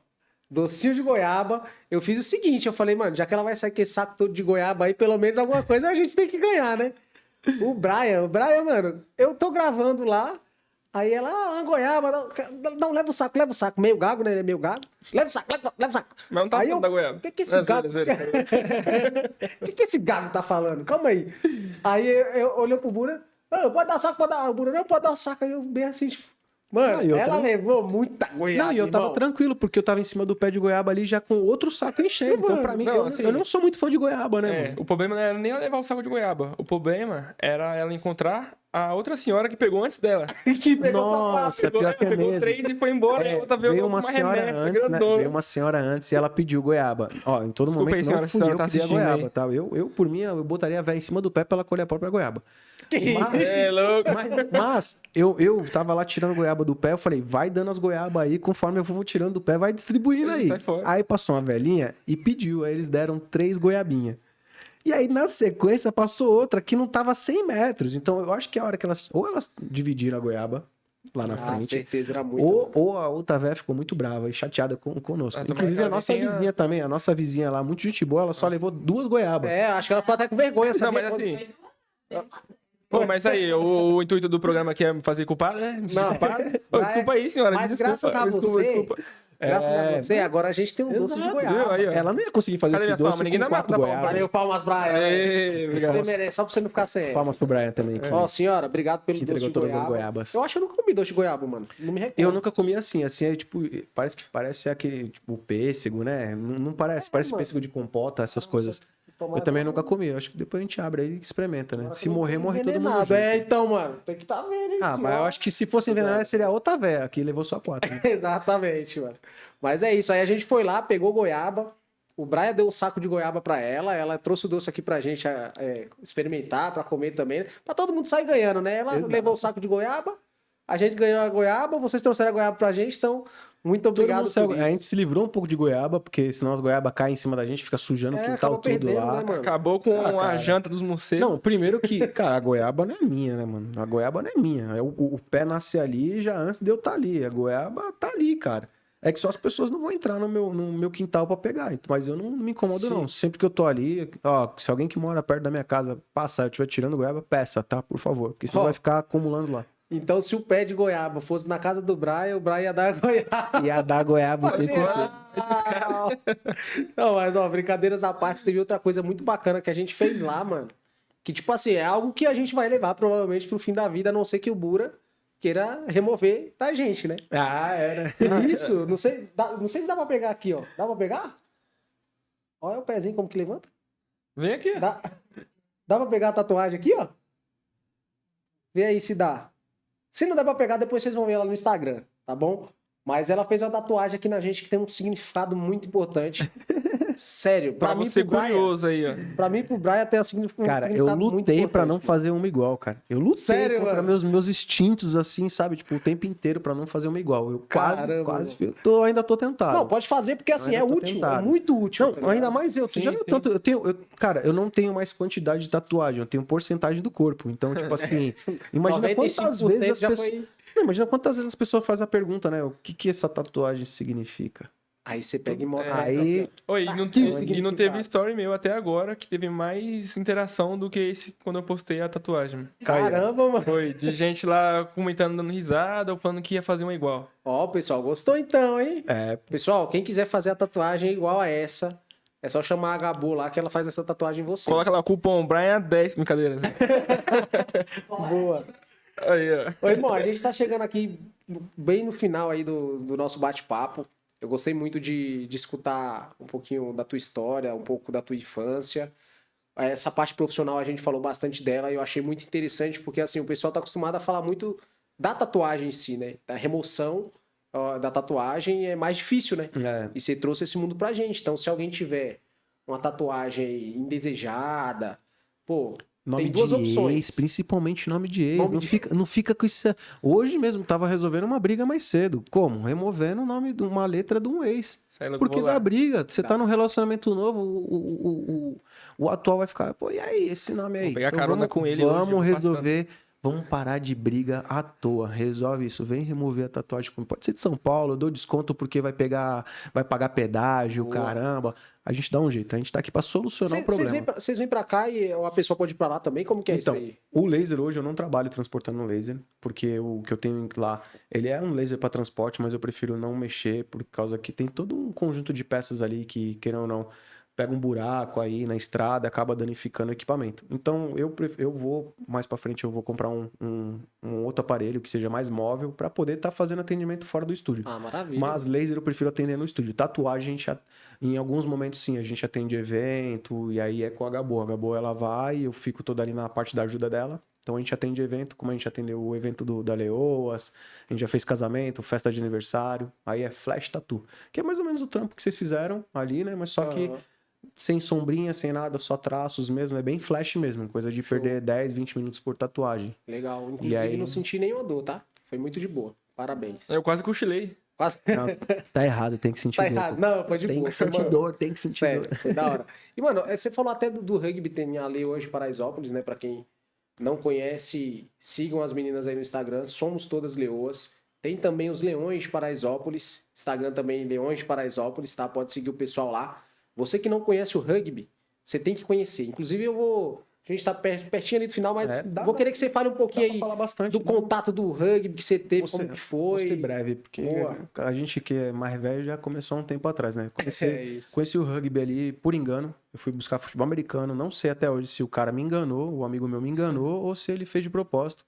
S1: Docinho de goiaba. Eu fiz o seguinte, eu falei, mano, já que ela vai sair com esse saco todo de goiaba aí, pelo menos alguma coisa a gente tem que ganhar, né? O Brian, mano, eu tô gravando lá, aí ela, uma goiaba, não, leva o saco, meio gago, né, ele é meio gago, leva o saco.
S3: Mas não tá
S1: Aí
S3: falando da goiaba.
S1: O que esse gago... O que esse gago tá falando? Calma aí. Aí eu olhei pro Bura, pode dar o saco, o Bura, não, pode dar o saco, aí eu bem assim, tipo, mano, ela levou muita goiaba.
S2: Não, e eu tava tranquilo, porque eu tava em cima do pé de goiaba ali já com outro saco enchendo. Então, pra mim,
S3: não, assim,
S2: eu não sou muito fã de goiaba, né, mano?
S3: O problema não era nem ela levar o saco de goiaba. O problema era ela encontrar a outra senhora que pegou antes dela.
S1: Que pegou
S2: Nossa,
S1: sapato.
S2: pior que é
S3: Pegou
S2: mesmo.
S3: 3 e foi embora. E a outra
S2: Veio
S3: com
S2: uma senhora
S3: remessa
S2: antes, né?
S3: grandona.
S2: Veio uma senhora antes e ela pediu goiaba. Ó, em todo
S3: Desculpa
S2: momento
S3: aí, senhora,
S2: não
S3: se a
S2: fui
S3: senhora
S2: eu
S3: tá
S2: que dei a
S3: assistindo
S2: goiaba,
S3: aí.
S2: tá? Eu, por mim, eu botaria a véia em cima do pé pra ela colher a própria goiaba.
S3: É louco.
S2: Mas eu tava lá tirando goiaba do pé, eu falei, vai dando as goiabas aí, conforme eu vou tirando do pé, vai distribuindo aí.
S3: Sai fora.
S2: Aí passou uma velhinha e pediu, aí eles deram 3 goiabinhas. E aí, na sequência, passou outra que não tava a 100 metros. Então, eu acho que a hora que elas... Ou elas dividiram a goiaba lá na
S1: Ah,
S2: frente,
S1: certeza, era muito.
S2: ou a outra véia ficou muito brava e chateada conosco.
S3: Ah, também
S2: Inclusive, a
S3: aquela
S2: nossa
S3: vez tem a-
S2: vizinha também, a nossa vizinha lá, muito gente boa, ela só levou 2 goiabas.
S1: É, acho que ela ficou até com vergonha,
S3: Não,
S1: sabia?
S3: mas assim... Pô, mas aí, o intuito do programa aqui é me fazer culpado, né? Me
S1: Não.
S3: culpado. Ô, desculpa aí, senhora.
S1: Mas
S3: desculpa,
S1: graças a
S3: desculpa,
S1: você,
S3: desculpa.
S1: graças a
S2: É,
S1: você, agora a gente tem um doce de
S2: Exato,
S1: goiaba.
S3: viu? Aí, ó.
S2: Ela não ia conseguir fazer
S3: Cadê
S2: esse
S3: minha
S2: doce
S3: palma? Ninguém
S2: com
S3: dá
S2: 4
S3: palma pra
S2: goiabas.
S1: Valeu, palmas pra ela.
S3: Aê, obrigado.
S1: Você merece, só pra você não ficar sem essa.
S2: Palmas pro Brian também. Que
S1: Ó, senhora, obrigado pelo
S2: que
S1: doce de
S2: entregou todas as
S1: goiaba.
S2: goiabas.
S1: Eu acho que eu nunca comi doce de goiaba, mano. Não me recordo.
S2: Eu nunca comi assim é tipo, parece aquele, tipo, pêssego, né? Não parece, parece
S1: mano.
S2: pêssego de compota, essas coisas. Eu também nunca comi, eu acho que depois a gente abre aí e experimenta, né? Se morrer, morre todo mundo
S1: Envenenado.
S2: junto.
S1: É, então, mano, tem que tá vendo, hein?
S2: Ah, mas eu acho que se fosse envenenado, seria outra véia, que levou só 4. Né?
S1: Exatamente, mano. Mas é isso, aí a gente foi lá, pegou goiaba, o Brian deu um saco de goiaba pra ela trouxe o doce aqui pra gente experimentar, pra comer também, pra todo mundo sair ganhando, né? Ela
S2: Exato.
S1: levou o saco de goiaba, a gente ganhou a goiaba, vocês trouxeram a goiaba pra gente, então, muito obrigado por
S2: A
S1: isso.
S2: gente se livrou um pouco de goiaba, porque senão as goiabas caem em cima da gente, fica sujando o quintal
S1: acaba
S2: tudo
S1: perdendo,
S2: lá.
S1: né, mano?
S3: Acabou com
S2: Ah,
S3: a
S2: cara.
S3: janta dos morcegos.
S2: Não, primeiro que, cara, a goiaba não é minha, né, mano? A goiaba não é minha. O pé nasce ali já antes de eu estar ali. A goiaba tá ali, cara. É que só as pessoas não vão entrar no meu quintal pra pegar. Mas eu não me incomodo,
S1: Sim.
S2: não. Sempre que eu tô ali, ó, se alguém que mora perto da minha casa passar e eu estiver tirando goiaba, peça, tá? Por favor. Porque senão
S1: Ó.
S2: vai ficar acumulando lá.
S1: Então, se o pé de goiaba fosse na casa do Brian, o Brian ia dar a goiaba.
S2: E a da goiaba o
S1: Pra
S2: tempo inteiro.
S1: geral. Não, mas ó, brincadeiras à parte, teve outra coisa muito bacana que a gente fez lá, mano. Que, tipo assim, é algo que a gente vai levar provavelmente pro fim da vida, a não ser que o Bura queira remover da gente, né?
S2: Ah, era.
S1: Isso, não sei se dá pra pegar aqui, ó. Dá pra pegar? Olha o pezinho como que levanta.
S3: Vem aqui.
S1: Dá pra pegar a tatuagem aqui, ó? Vê aí se dá. Se não der pra pegar, depois vocês vão ver ela no Instagram, tá bom? Mas ela fez uma tatuagem aqui na gente que tem um significado muito importante. Sério,
S3: Pra
S1: mim,
S3: você
S1: pro Brian,
S3: curioso aí, ó.
S1: pra mim, pro Brian, tem um significado
S2: Cara, eu
S1: muito
S2: lutei pra
S1: importante.
S2: não fazer uma igual, cara. Eu lutei
S1: Sério,
S2: contra
S1: mano?
S2: meus instintos, assim, sabe? Tipo, o tempo inteiro pra não fazer uma igual. Eu
S1: Caramba,
S2: quase ainda tô tentado.
S1: Não, pode fazer porque assim,
S2: Eu
S1: é
S2: ainda tô
S1: útil, é
S2: tentado.
S1: muito útil.
S2: Não,
S1: tá ligado?
S2: ainda mais eu. Tu
S3: Sim,
S2: já viu
S3: sim.
S2: tanto? Cara, eu não tenho mais quantidade de tatuagem, eu tenho porcentagem do corpo. Então, tipo assim, imagina quantas
S1: 95%
S2: vezes as
S1: já
S2: pessoas.
S1: foi...
S2: Não, imagina quantas vezes as pessoas fazem a pergunta, né? O que essa tatuagem significa?
S1: Aí você pega e mostra.
S2: Aí-
S1: essa aqui, ó.
S3: Oi,
S1: Tá
S3: e não,
S1: aqui o
S3: e não
S1: significado.
S3: teve story meu até agora que teve mais interação do que esse quando eu postei a tatuagem.
S1: Caramba, mano.
S3: Foi de gente lá comentando, dando risada, ou falando que ia fazer uma igual.
S1: Ó, pessoal, gostou então, hein?
S2: É,
S1: Pessoal, quem quiser fazer a tatuagem igual a essa, é só chamar a Gabu lá que ela faz essa tatuagem em vocês.
S3: Coloca lá o cupom Brian10, brincadeira.
S1: Boa.
S3: Aí, ó.
S1: Ô, irmão, a gente tá chegando aqui bem no final aí do nosso bate-papo. Eu gostei muito de escutar um pouquinho da tua história, um pouco da tua infância. Essa parte profissional a gente falou bastante dela e eu achei muito interessante porque assim, o pessoal tá acostumado a falar muito da tatuagem em si, né? Da remoção da tatuagem é mais difícil, né?
S2: é.
S1: E você trouxe esse mundo pra gente. Então, se alguém tiver uma tatuagem aí indesejada, pô,
S2: Nome
S1: tem duas
S2: de
S1: opções.
S2: ex, principalmente nome de ex.
S1: Nome
S2: não,
S1: de-
S2: não fica com isso. Hoje mesmo tava resolvendo uma briga mais cedo. Como? Removendo o nome de uma letra de um ex.
S3: Sai logo,
S2: Porque
S3: vou lá.
S2: dá briga. Você tá num relacionamento novo, o atual vai ficar, pô, e aí, esse nome aí?
S3: Vou pegar carona com ele hoje,
S2: Vamos
S3: vou
S2: resolver. Vamos parar de briga à toa. Resolve isso. Vem remover a tatuagem. Pode ser de São Paulo, eu dou desconto porque vai pagar pedágio,
S1: Boa.
S2: caramba. A gente dá um jeito. A gente tá aqui pra solucionar o problema.
S1: Vocês vêm pra cá e a pessoa pode ir pra lá também? Como que é
S2: Então,
S1: isso aí?
S2: o laser hoje eu não trabalho transportando laser, porque o que eu tenho lá, ele é um laser para transporte, mas eu prefiro não mexer, por causa que tem todo um conjunto de peças ali que, querendo ou não, pega um buraco aí na estrada, acaba danificando o equipamento. Então, eu vou, mais para frente, eu vou comprar um outro aparelho que seja mais móvel para poder estar fazendo atendimento fora do estúdio.
S1: Ah, maravilha.
S2: Mas laser eu prefiro atender no estúdio. Tatuagem, em alguns momentos sim, a gente atende evento, e aí é com a Gabo. A Gabo ela vai, eu fico toda ali na parte da ajuda dela. Então a gente atende evento, como a gente atendeu o evento da Leoas, a gente já fez casamento, festa de aniversário, aí é flash tattoo, que é mais ou menos o trampo que vocês fizeram ali, né? Mas só que
S1: Aham.
S2: sem sombrinha, sem nada, só traços mesmo, é bem flash mesmo, coisa de
S1: Show.
S2: perder 10, 20 minutos por tatuagem.
S1: Legal.
S2: E
S1: Inclusive,
S2: aí-
S1: não senti nenhuma dor, tá? Foi muito de boa. Parabéns.
S3: Eu quase cochilei.
S1: Quase...
S2: Não, tá errado, tem que sentir
S1: Tá
S2: dor.
S1: errado.
S2: pô.
S1: Não, foi de
S2: Tem
S1: boa.
S2: que sentir
S1: Mano,
S2: dor, tem que sentir
S1: sério,
S2: dor.
S1: foi da hora. E, mano, você falou até do rugby, tem a Lei hoje Paraisópolis, né? Pra quem não conhece, sigam as meninas aí no Instagram. Somos todas leoas. Tem também os Leões de Paraisópolis. Instagram também, Leões de Paraisópolis, tá? Pode seguir o pessoal lá. Você que não conhece o rugby, você tem que conhecer. Inclusive, a gente tá pertinho ali do final, mas vou querer que você fale um pouquinho aí
S2: falar bastante,
S1: do
S2: né?
S1: contato do rugby que você teve, como que
S2: Vou ser
S1: foi.
S2: breve, porque
S1: Boa.
S2: a gente que é mais velho já começou há um tempo atrás, né?
S1: É isso.
S2: Conheci o rugby ali por engano. Eu fui buscar futebol americano. Não sei até hoje se o cara me enganou, o amigo meu me enganou, ou se ele fez de propósito.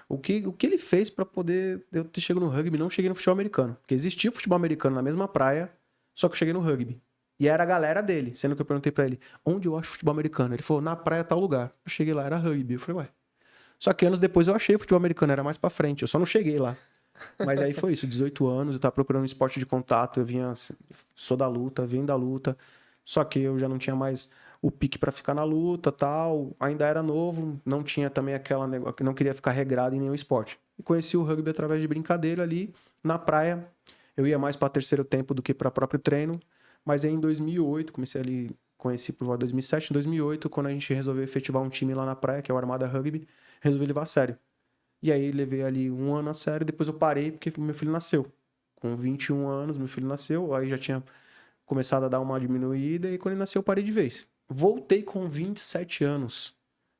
S2: O que ele fez pra poder eu ter chegado no rugby, não cheguei no futebol americano. Porque existia futebol americano na mesma praia, só que eu cheguei no rugby. E era a galera dele, sendo que eu perguntei pra ele, onde eu acho futebol americano? Ele falou, na praia tal lugar. Eu cheguei lá, era rugby. Eu falei, ué. Só que anos depois eu achei futebol americano, era mais pra frente. Eu só não cheguei lá. Mas aí foi isso, 18 anos, eu tava procurando um esporte de contato, eu vinha, sou da luta, vim da luta, só que eu já não tinha mais o pique pra ficar na luta, tal, ainda era novo, não tinha também aquela negócio, que não queria ficar regrado em nenhum esporte. E conheci o rugby através de brincadeira ali, na praia, eu ia mais pra terceiro tempo do que pra próprio treino, mas aí em 2008, comecei ali, conheci por volta de 2007, em 2008, quando a gente resolveu efetivar um time lá na praia, que é o Armada Rugby, resolvi levar a sério. E aí levei ali um ano a sério, depois eu parei porque meu filho nasceu. Com 21 anos, meu filho nasceu, aí já tinha começado a dar uma diminuída e quando ele nasceu eu parei de vez. Voltei com 27 anos,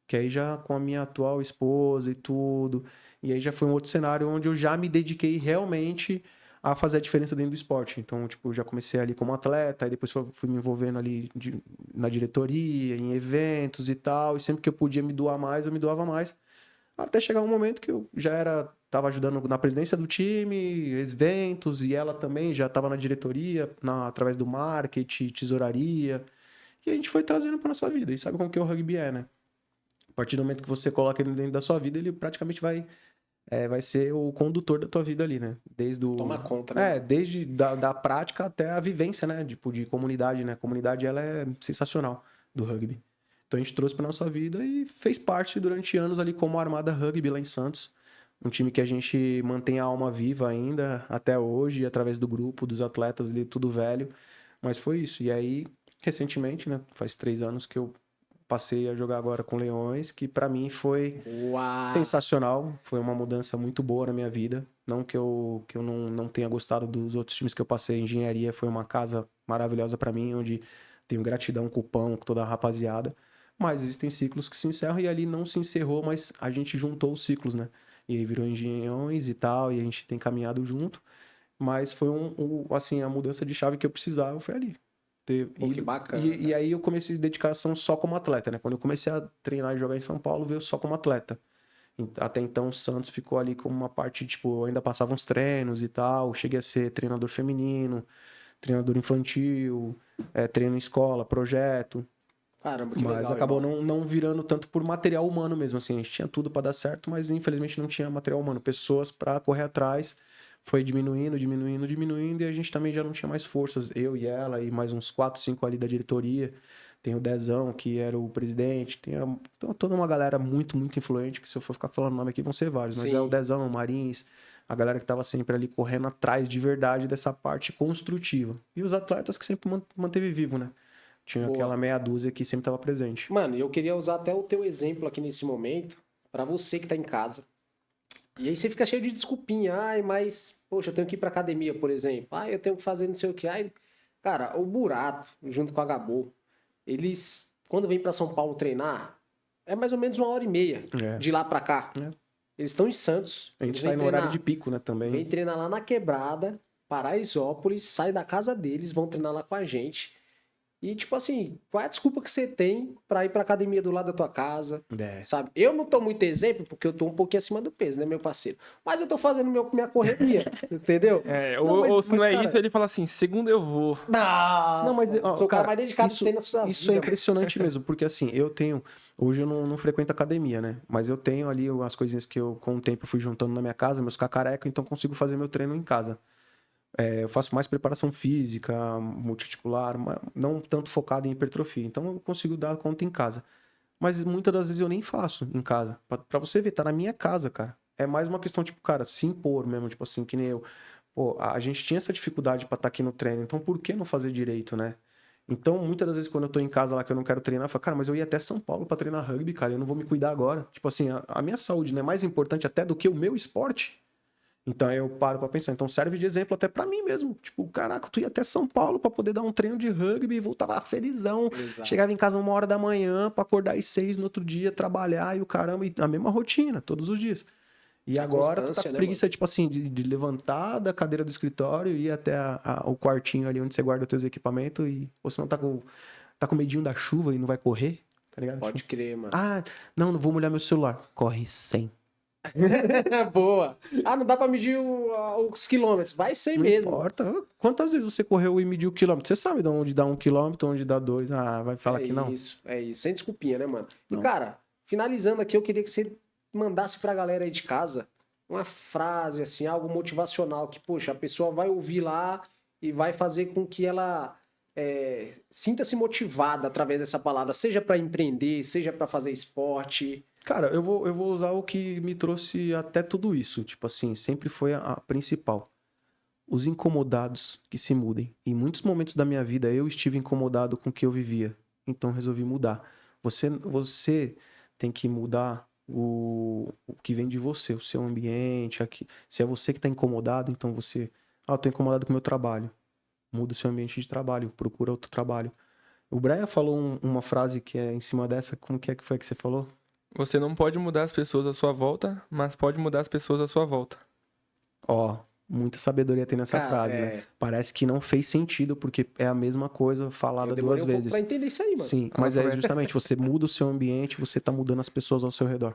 S2: que aí já com a minha atual esposa e tudo, e aí já foi um outro cenário onde eu já me dediquei realmente a fazer a diferença dentro do esporte. Então, tipo, eu já comecei ali como atleta, aí depois fui me envolvendo ali na diretoria, em eventos e tal, e sempre que eu podia me doar mais, eu me doava mais. Até chegar um momento que eu já tava ajudando na presidência do time, eventos, e ela também já estava na diretoria, através do marketing, tesouraria. E a gente foi trazendo para nossa vida. E sabe como que o rugby é, né? A partir do momento que você coloca ele dentro da sua vida, ele praticamente vai ser o condutor da tua vida ali, né? Desde o...
S1: Toma conta, né?
S2: Desde da prática até a vivência, né? Tipo, de comunidade, né? A comunidade, ela é sensacional do rugby. Então a gente trouxe para nossa vida e fez parte durante anos ali como Armada Rugby lá em Santos. Um time que a gente mantém a alma viva ainda até hoje, através do grupo, dos atletas ali, tudo velho. Mas foi isso. E aí, recentemente, né? Faz 3 anos que eu passei a jogar agora com Leões, que para mim foi
S1: Uau!
S2: sensacional. Foi uma mudança muito boa na minha vida. Não que eu não tenha gostado dos outros times que eu passei. Engenharia foi uma casa maravilhosa para mim, onde tenho gratidão com o Pão, com toda a rapaziada. Mas existem ciclos que se encerram e ali não se encerrou, mas a gente juntou os ciclos, né? E aí virou Engenhões e tal, e a gente tem caminhado junto. Mas foi assim, a mudança de chave que eu precisava foi ali.
S1: Pô, que bacana,
S2: E aí eu comecei a dedicação só como atleta, né? Quando eu comecei a treinar e jogar em São Paulo, veio só como atleta. Até então o Santos ficou ali como uma parte, tipo, eu ainda passava uns treinos e tal, cheguei a ser treinador feminino, treinador infantil, treino em escola, projeto.
S1: Caramba, que
S2: Mas
S1: legal,
S2: acabou
S1: irmão.
S2: não virando tanto por material humano mesmo, assim. A gente tinha tudo para dar certo, mas infelizmente não tinha material humano. Pessoas para correr atrás. Foi diminuindo, diminuindo, diminuindo. E a gente também já não tinha mais forças. Eu e ela e mais uns 4, 5 ali da diretoria. Tem o Dezão, que era o presidente. Tem toda uma galera muito, muito influente. Que se eu for ficar falando nome aqui, vão ser vários. Mas
S1: Sim.
S2: é o Dezão, o Marins. A galera que tava sempre ali correndo atrás de verdade dessa parte construtiva. E os atletas que sempre manteve vivo, né? Tinha
S1: Boa.
S2: aquela meia dúzia que sempre estava presente.
S1: Mano, eu queria usar até o teu exemplo aqui nesse momento, pra você que tá em casa. E aí você fica cheio de desculpinha. Ai, mas, poxa, eu tenho que ir pra academia, por exemplo. Ai, eu tenho que fazer não sei o que. Ai, cara, o Burato, junto com a Gabô, eles, quando vêm pra São Paulo treinar, é mais ou menos 1h30
S2: É.
S1: de lá pra cá.
S2: É.
S1: Eles estão em Santos.
S2: A gente
S1: eles
S2: sai
S1: vêm
S2: no horário de
S1: treinar-
S2: pico, né, também.
S1: Vem treinar lá na Quebrada, Paraisópolis, sai da casa deles, vão treinar lá com a gente. E, tipo assim, qual é a desculpa que você tem pra ir pra academia do lado da tua casa,
S2: É.
S1: sabe? Eu não tô muito exemplo, porque eu tô um pouquinho acima do peso, né, meu parceiro? Mas eu tô fazendo minha correria, entendeu?
S3: Ou se não é
S2: cara,
S3: isso, ele fala assim, segunda eu vou.
S1: Nossa,
S2: Não, mas, ó,
S1: sou o cara
S2: cara,
S1: mais dedicado que
S2: isso,
S1: tem na sua
S2: isso é
S1: vida.
S2: impressionante mesmo, porque assim, hoje eu não frequento academia, né? Mas eu tenho ali as coisinhas que eu, com o tempo, eu fui juntando na minha casa, meus cacarecos, então consigo fazer meu treino em casa. Eu faço mais preparação física, multiarticular, não tanto focado em hipertrofia, então eu consigo dar conta em casa. Mas muitas das vezes eu nem faço em casa. Pra você ver, tá na minha casa, cara. É mais uma questão, tipo, cara, se impor mesmo, tipo assim, que nem eu. Pô, a gente tinha essa dificuldade pra estar aqui no treino, então por que não fazer direito, né? Então, muitas das vezes, quando eu tô em casa lá que eu não quero treinar, eu falo, cara, mas eu ia até São Paulo pra treinar rugby, cara, eu não vou me cuidar agora. Tipo assim, a minha saúde não é mais importante até do que o meu esporte. Então aí eu paro pra pensar. Então serve de exemplo até pra mim mesmo. Tipo, caraca, tu ia até São Paulo pra poder dar um treino de rugby e voltava felizão.
S1: Exato.
S2: Chegava em casa 1h da manhã pra acordar às 6 no outro dia, trabalhar e o caramba, e a mesma rotina, todos os dias. E
S1: A
S2: agora tu tá
S1: constância,
S2: com
S1: né,
S2: preguiça, tipo assim, de levantar da cadeira do escritório e ir até o quartinho ali onde você guarda os teus equipamentos e ou senão tá com medinho da chuva e não vai correr, tá ligado?
S1: Pode
S2: Tipo,
S1: crer, mano.
S2: não vou molhar meu celular. Corre 100.
S1: Boa. Ah, não dá pra medir os quilômetros. Vai ser
S2: Não
S1: mesmo, mano.
S2: importa. Quantas vezes você correu e mediu o quilômetro? Você sabe de onde dá 1 quilômetro, onde dá 2. Ah, vai falar que não?
S1: É isso. Sem desculpinha, né, mano? E,
S2: Não.
S1: cara, finalizando aqui, eu queria que você mandasse pra galera aí de casa uma frase, assim, algo motivacional que, poxa, a pessoa vai ouvir lá e vai fazer com que ela sinta-se motivada através dessa palavra, seja pra empreender, seja pra fazer esporte.
S2: Cara, eu vou usar o que me trouxe até tudo isso. Tipo assim, sempre foi a principal. Os incomodados que se mudem. Em muitos momentos da minha vida eu estive incomodado com o que eu vivia. Então resolvi mudar. Você tem que mudar o que vem de você, o seu ambiente. Aqui. Se é você que está incomodado, então você. Ah, eu tô incomodado com o meu trabalho. Muda o seu ambiente de trabalho, procura outro trabalho. O Brian falou uma frase que é em cima dessa. Como que é que foi que você falou?
S3: Você não pode mudar as pessoas à sua volta, mas pode mudar as pessoas à sua volta.
S2: Ó, muita sabedoria tem nessa
S1: Cara,
S2: frase, né? Parece que não fez sentido, porque é a mesma coisa falada
S1: eu demorei
S2: duas
S1: um pouco
S2: vezes.
S1: pra entender isso aí, mano.
S2: Sim, mas é justamente, você muda o seu ambiente, você tá mudando as pessoas ao seu redor.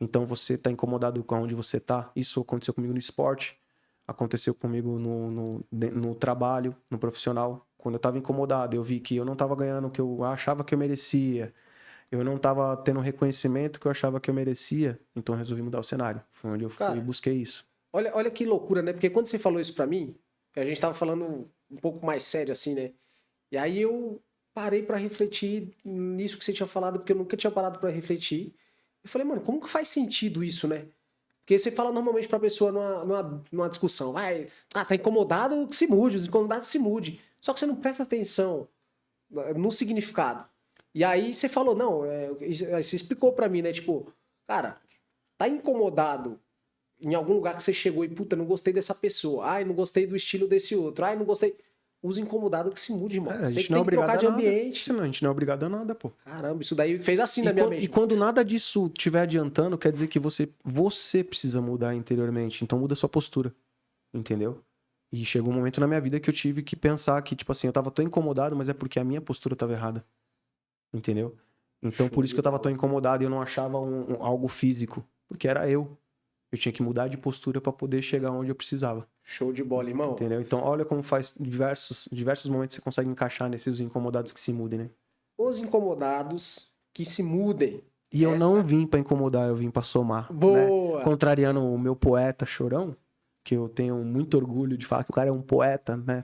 S2: Então você tá incomodado com onde você tá. Isso aconteceu comigo no esporte, aconteceu comigo no trabalho, no profissional. Quando eu tava incomodado, eu vi que eu não tava ganhando o que eu achava que eu merecia. Eu não tava tendo o reconhecimento que eu achava que eu merecia. Então eu resolvi mudar o cenário. Foi onde eu fui e
S1: Cara,
S2: busquei isso.
S1: olha que loucura, né? Porque quando você falou isso pra mim, a gente tava falando um pouco mais sério assim, né? E aí eu parei pra refletir nisso que você tinha falado, porque eu nunca tinha parado pra refletir. Eu falei, mano, como que faz sentido isso, né? Porque você fala normalmente pra pessoa numa discussão, tá incomodado, que se mude, os incomodados se mude. Só que você não presta atenção no significado. E aí você falou, não, você explicou pra mim, né? Tipo, cara, tá incomodado em algum lugar que você chegou e, puta, não gostei dessa pessoa. Ai, não gostei do estilo desse outro. Ai, não gostei. Os incomodados que se mude, irmão.
S2: A
S1: Você
S2: gente
S1: que
S2: não é
S1: tem que trocar
S2: obrigado
S1: de
S2: a nada.
S1: ambiente.
S2: Senão, a gente não é obrigado a nada, pô.
S1: Caramba, isso daí fez assim na minha mente.
S2: E quando nada disso estiver adiantando, quer dizer que você precisa mudar interiormente. Então muda a sua postura. Entendeu? E chegou um momento na minha vida que eu tive que pensar que, tipo assim, eu tava tão incomodado, mas é porque a minha postura tava errada. Entendeu? Então
S1: Show
S2: por isso
S1: de
S2: que eu tava
S1: bola.
S2: tão incomodado e eu não achava algo físico. Porque era eu. Eu tinha que mudar de postura pra poder chegar onde eu precisava.
S1: Show de bola, irmão.
S2: Entendeu? Então olha como faz diversos momentos você consegue encaixar nesses incomodados que se mudem, né?
S1: Os incomodados que se mudem.
S2: E eu
S1: Essa-
S2: não vim pra incomodar, eu vim pra somar, né?
S1: Boa!
S2: Contrariando o meu poeta Chorão, que eu tenho muito orgulho de falar que o cara é um poeta, né?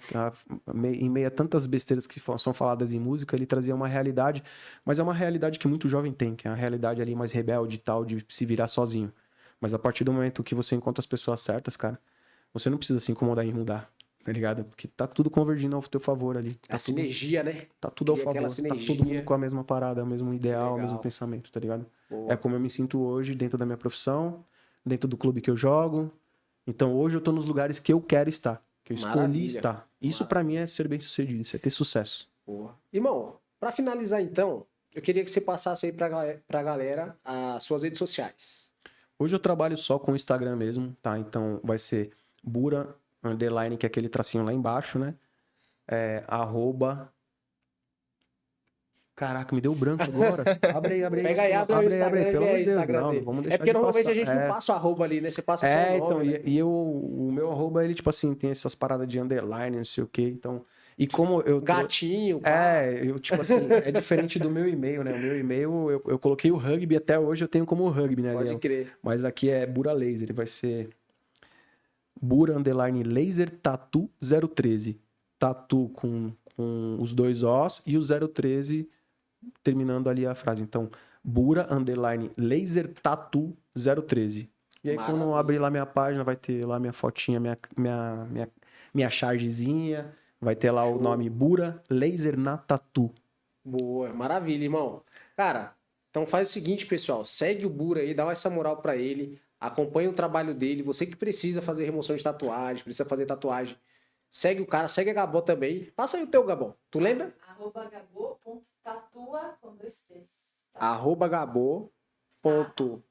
S2: Em meio a tantas besteiras que são faladas em música, ele trazia uma realidade, mas é uma realidade que muito jovem tem, que é a realidade ali mais rebelde e tal, de se virar sozinho. Mas a partir do momento que você encontra as pessoas certas, cara, você não precisa se incomodar em mudar, tá ligado? Porque tá tudo convergindo ao teu favor ali.
S1: A sinergia, né?
S2: Tá tudo ao
S1: Cria
S2: favor.
S1: aquela
S2: Tá
S1: sinergia.
S2: todo mundo com a mesma parada, o mesmo ideal, o
S1: legal.
S2: mesmo pensamento, tá ligado?
S1: Boa.
S2: É como eu me sinto hoje dentro da minha profissão, dentro do clube que eu jogo. Então hoje eu tô nos lugares que eu quero estar, que eu escolhi
S1: Maravilha.
S2: estar. Isso pra mim é ser bem sucedido, isso é ter sucesso.
S1: Boa. Irmão, pra finalizar então, eu queria que você passasse aí pra galera as suas redes sociais.
S2: Hoje eu trabalho só com o Instagram mesmo, tá? Então vai ser Bura, underline, que é aquele tracinho lá embaixo, né? @ Caraca, me deu branco agora. Abre aí.
S1: Pega aí, abre o Instagram,
S2: pelo
S1: vê
S2: amor
S1: aí
S2: de
S1: o
S2: Deus.
S1: Instagram
S2: Não,
S1: dele.
S2: vamos deixar
S1: É porque
S2: de
S1: normalmente
S2: passar.
S1: a gente não passa o arroba ali, né? Você passa só o nome,
S2: Então,
S1: né?
S2: o meu arroba, ele, tipo assim, tem essas paradas de underline, não sei o quê, então... E como eu...
S1: Gatinho, pá.
S2: eu, tipo assim, é diferente do meu e-mail, né? O meu e-mail, eu coloquei o rugby, até hoje eu tenho como rugby, né?
S1: Pode crer.
S2: Mas aqui é Bura Laser, ele vai ser Bura underline laser tatu 013. Tatu com os dois Os e o 013 terminando ali a frase. Então, Bura underline laser tatu 013. E aí, quando eu abrir lá minha página, vai ter lá minha fotinha, minha chargezinha, vai ter lá o nome Bura Laser na Tatu.
S1: Boa, maravilha, irmão. Cara, então faz o seguinte, pessoal. Segue o Bura aí, dá essa moral pra ele. Acompanha o trabalho dele. Você que precisa fazer remoção de tatuagem, precisa fazer tatuagem. Segue o cara, segue a Gabó também. Passa aí o teu, Gabó. Tu lembra?
S4: @gabô.tatua com 2 T's.
S1: @Gabó. Ponto.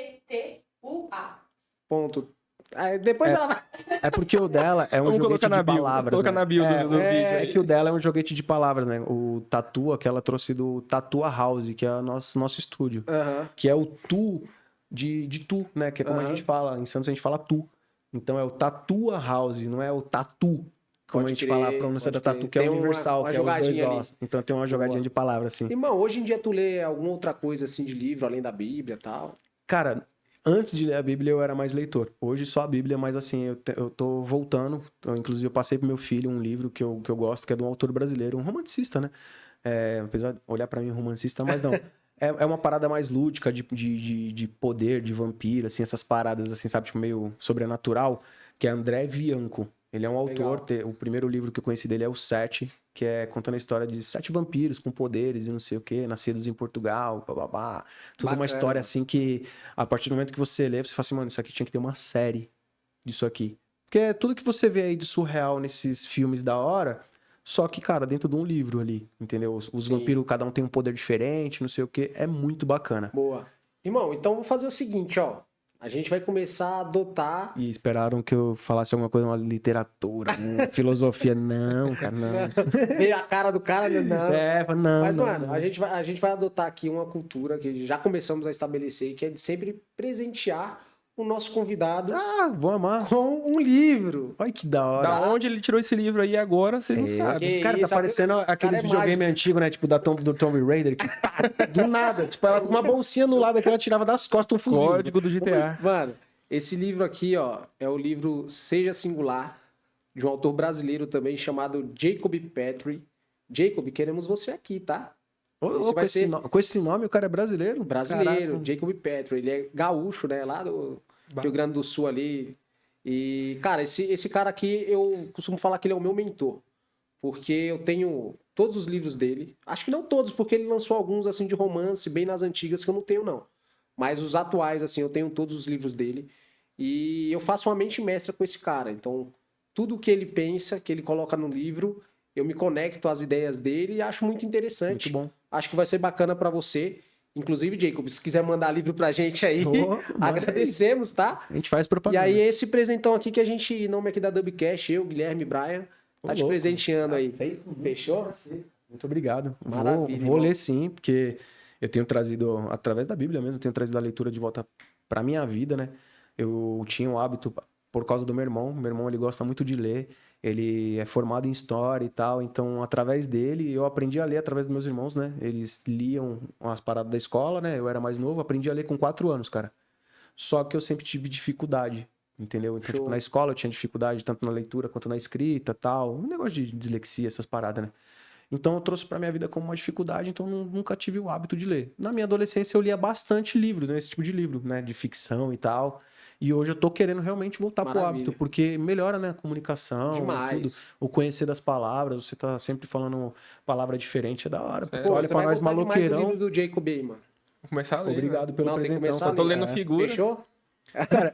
S4: T-A-T-T-U-A.
S1: Ponto. Aí depois ela vai.
S2: É porque o dela é um
S3: Vamos
S2: joguete
S3: colocar na
S2: de
S3: bio,
S2: palavras.
S3: colocar
S2: né?
S3: na bio do vídeo
S2: É
S3: aí.
S2: que o dela é um joguete de palavras, né? O Tatua, que ela trouxe do Tatua House, que é o nosso estúdio.
S1: Aham.
S2: Que é o tu de tu, né? Que é como a
S1: Aham.
S2: gente fala. Em Santos a gente fala tu. Então é o Tatua House, não é o Tatu. Como
S1: Pode
S2: a gente
S1: crer,
S2: fala a pronúncia da
S1: pode
S2: Tatu,
S1: crer.
S2: que é
S1: Tem
S2: universal,
S1: uma
S2: que é os dois
S1: jogadinha ali.
S2: Os. Então tem uma jogadinha
S1: Boa.
S2: de palavras, assim.
S1: Irmão, hoje em dia tu lê alguma outra coisa assim de livro, além da Bíblia e tal?
S2: Cara, antes de ler a Bíblia eu era mais leitor. Hoje só a Bíblia, mas assim, eu tô voltando. Então, inclusive eu passei pro meu filho um livro que eu gosto, que é de um autor brasileiro, um romancista, né? Apesar de olhar pra mim romancista, mas não. É uma parada mais lúdica, de poder, de vampiro, assim, essas paradas, assim, sabe? Tipo, meio sobrenatural, que é André Bianco. Ele é um autor, o primeiro livro que eu conheci dele é o Sete, que é contando a história de 7 vampiros com poderes e não sei o quê, nascidos em Portugal, bababá. Tudo uma
S1: Bacana.
S2: história assim que, a partir do momento que você lê, você fala assim, mano, isso aqui tinha que ter uma série disso aqui. Porque tudo que você vê aí de surreal nesses filmes da hora, só que, cara, dentro de um livro ali, entendeu? Os
S1: Sim.
S2: vampiros, cada um tem um poder diferente, não sei o quê, é muito bacana.
S1: Boa. Irmão, então vou fazer o seguinte, ó. A gente vai começar a adotar.
S2: E esperaram que eu falasse alguma coisa, uma literatura, uma filosofia. Não, cara, não.
S1: Ver a cara do cara, né? Não.
S2: Não.
S1: Mas,
S2: não,
S1: mano,
S2: não.
S1: A gente vai adotar aqui uma cultura que já começamos a estabelecer, que é de sempre presentear o nosso convidado
S2: Ah, vou amar.
S1: com um livro.
S2: Olha que da hora.
S3: Da onde ele tirou esse livro aí agora, vocês não sabem.
S1: Que
S2: Cara,
S1: isso,
S2: tá parecendo aquele
S1: cara é
S2: videogame
S1: mágico.
S2: antigo, né? Tipo, do Tomb Raider, que pá, do nada. Tipo, ela com uma bolsinha no lado que ela tirava das costas um fuzil.
S3: Código do GTA.
S1: Mano, esse livro aqui, ó, é o livro Seja Singular, de um autor brasileiro também chamado Jacob Petrie. Jacob, queremos você aqui, tá? Esse vai ser
S2: Com esse nome, o cara é brasileiro?
S1: brasileiro,
S2: Caraca.
S1: Jacob Petrie. Ele é gaúcho, né? Lá do Rio Grande do Sul ali. E, cara, esse cara aqui, eu costumo falar que ele é o meu mentor. Porque eu tenho todos os livros dele. Acho que não todos, porque ele lançou alguns, assim, de romance, bem nas antigas, que eu não tenho, não. Mas os atuais, assim, eu tenho todos os livros dele. E eu faço uma mente mestra com esse cara. Então, tudo que ele pensa, que ele coloca no livro, eu me conecto às ideias dele e acho muito interessante.
S2: Muito bom.
S1: Acho que vai ser bacana pra você. Inclusive, Jacob, se quiser mandar livro pra gente aí,
S2: manda
S1: agradecemos, tá?
S2: A gente faz
S1: E
S2: propaganda.
S1: aí, esse presentão aqui que a gente, em nome aqui da Dubcast, eu, Guilherme e Brian, tá te
S2: louco.
S1: presenteando aí.
S2: Nossa, isso
S1: Fechou?
S2: Muito obrigado.
S1: Maravilha,
S2: Vou
S1: irmão.
S2: ler sim, porque eu tenho trazido, através da Bíblia mesmo, eu tenho trazido a leitura de volta pra minha vida, né? Eu tinha o hábito, por causa do meu irmão. Meu irmão, ele gosta muito de ler. Ele é formado em história e tal. Então, através dele, eu aprendi a ler através dos meus irmãos, né? Eles liam as paradas da escola, né? Eu era mais novo, aprendi a ler com 4 anos, cara. Só que eu sempre tive dificuldade, entendeu? Então,
S1: Show.
S2: tipo, na escola eu tinha dificuldade tanto na leitura quanto na escrita, tal. Um negócio de dislexia, essas paradas, né? Então eu trouxe pra minha vida como uma dificuldade, então nunca tive o hábito de ler. Na minha adolescência eu lia bastante livros, né? Esse tipo de livro, né? De ficção e tal. E hoje eu tô querendo realmente voltar pro
S1: Maravilha.
S2: hábito, porque melhora, né? A comunicação,
S1: Demais.
S2: tudo. O conhecer das palavras, você tá sempre falando palavra diferente, é da hora.
S3: Certo.
S2: Pô, olha
S1: você
S2: pra
S1: vai
S2: nós
S1: gostar demais do
S2: maloqueirão.
S1: livro do Jacob aí, mano.
S3: Vou começar a ler.
S2: Obrigado pelo
S1: Não, tem que
S2: presentão.
S1: começar
S3: Só tô
S1: a ler.
S3: lendo figura.
S1: Fechou?
S2: Cara,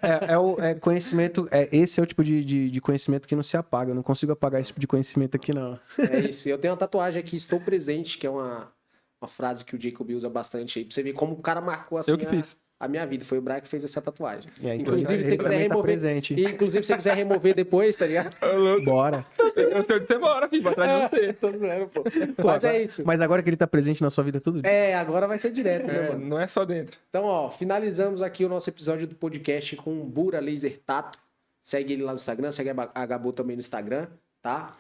S2: é conhecimento, esse é o tipo de conhecimento que não se apaga. Eu não consigo apagar esse tipo de conhecimento aqui, não.
S1: É isso. Eu tenho uma tatuagem aqui, estou presente, que é uma frase que o Jacob usa bastante aí, pra você ver como o cara marcou assim.
S3: Eu que fiz.
S1: a minha vida. Foi o Brian que fez essa tatuagem.
S2: É,
S1: Inclusive,
S2: ele
S1: se você quiser
S2: também tá
S1: remover.
S2: presente.
S1: E, inclusive, se você quiser remover depois, tá ligado?
S2: Bora.
S3: Eu sei onde você mora, filho, atrás de você.
S1: Tô zoando, pô.
S2: Pô,
S1: Mas é
S2: agora-
S1: isso.
S2: Mas agora que ele tá presente na sua vida todo dia.
S1: É, agora vai ser direto, né,
S3: É,
S1: mano?
S3: não é só dentro.
S1: Então, ó, finalizamos aqui o nosso episódio do podcast com o Bura Laser Tato. Segue ele lá no Instagram, segue a Gabo também no Instagram, tá?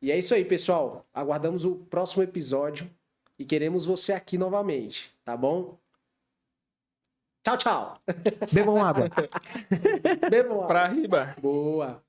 S1: E é isso aí, pessoal. Aguardamos o próximo episódio e queremos você aqui novamente, tá bom? Tchau, tchau.
S2: Bebam água.
S1: Bebam água.
S3: Pra riba.
S1: Boa.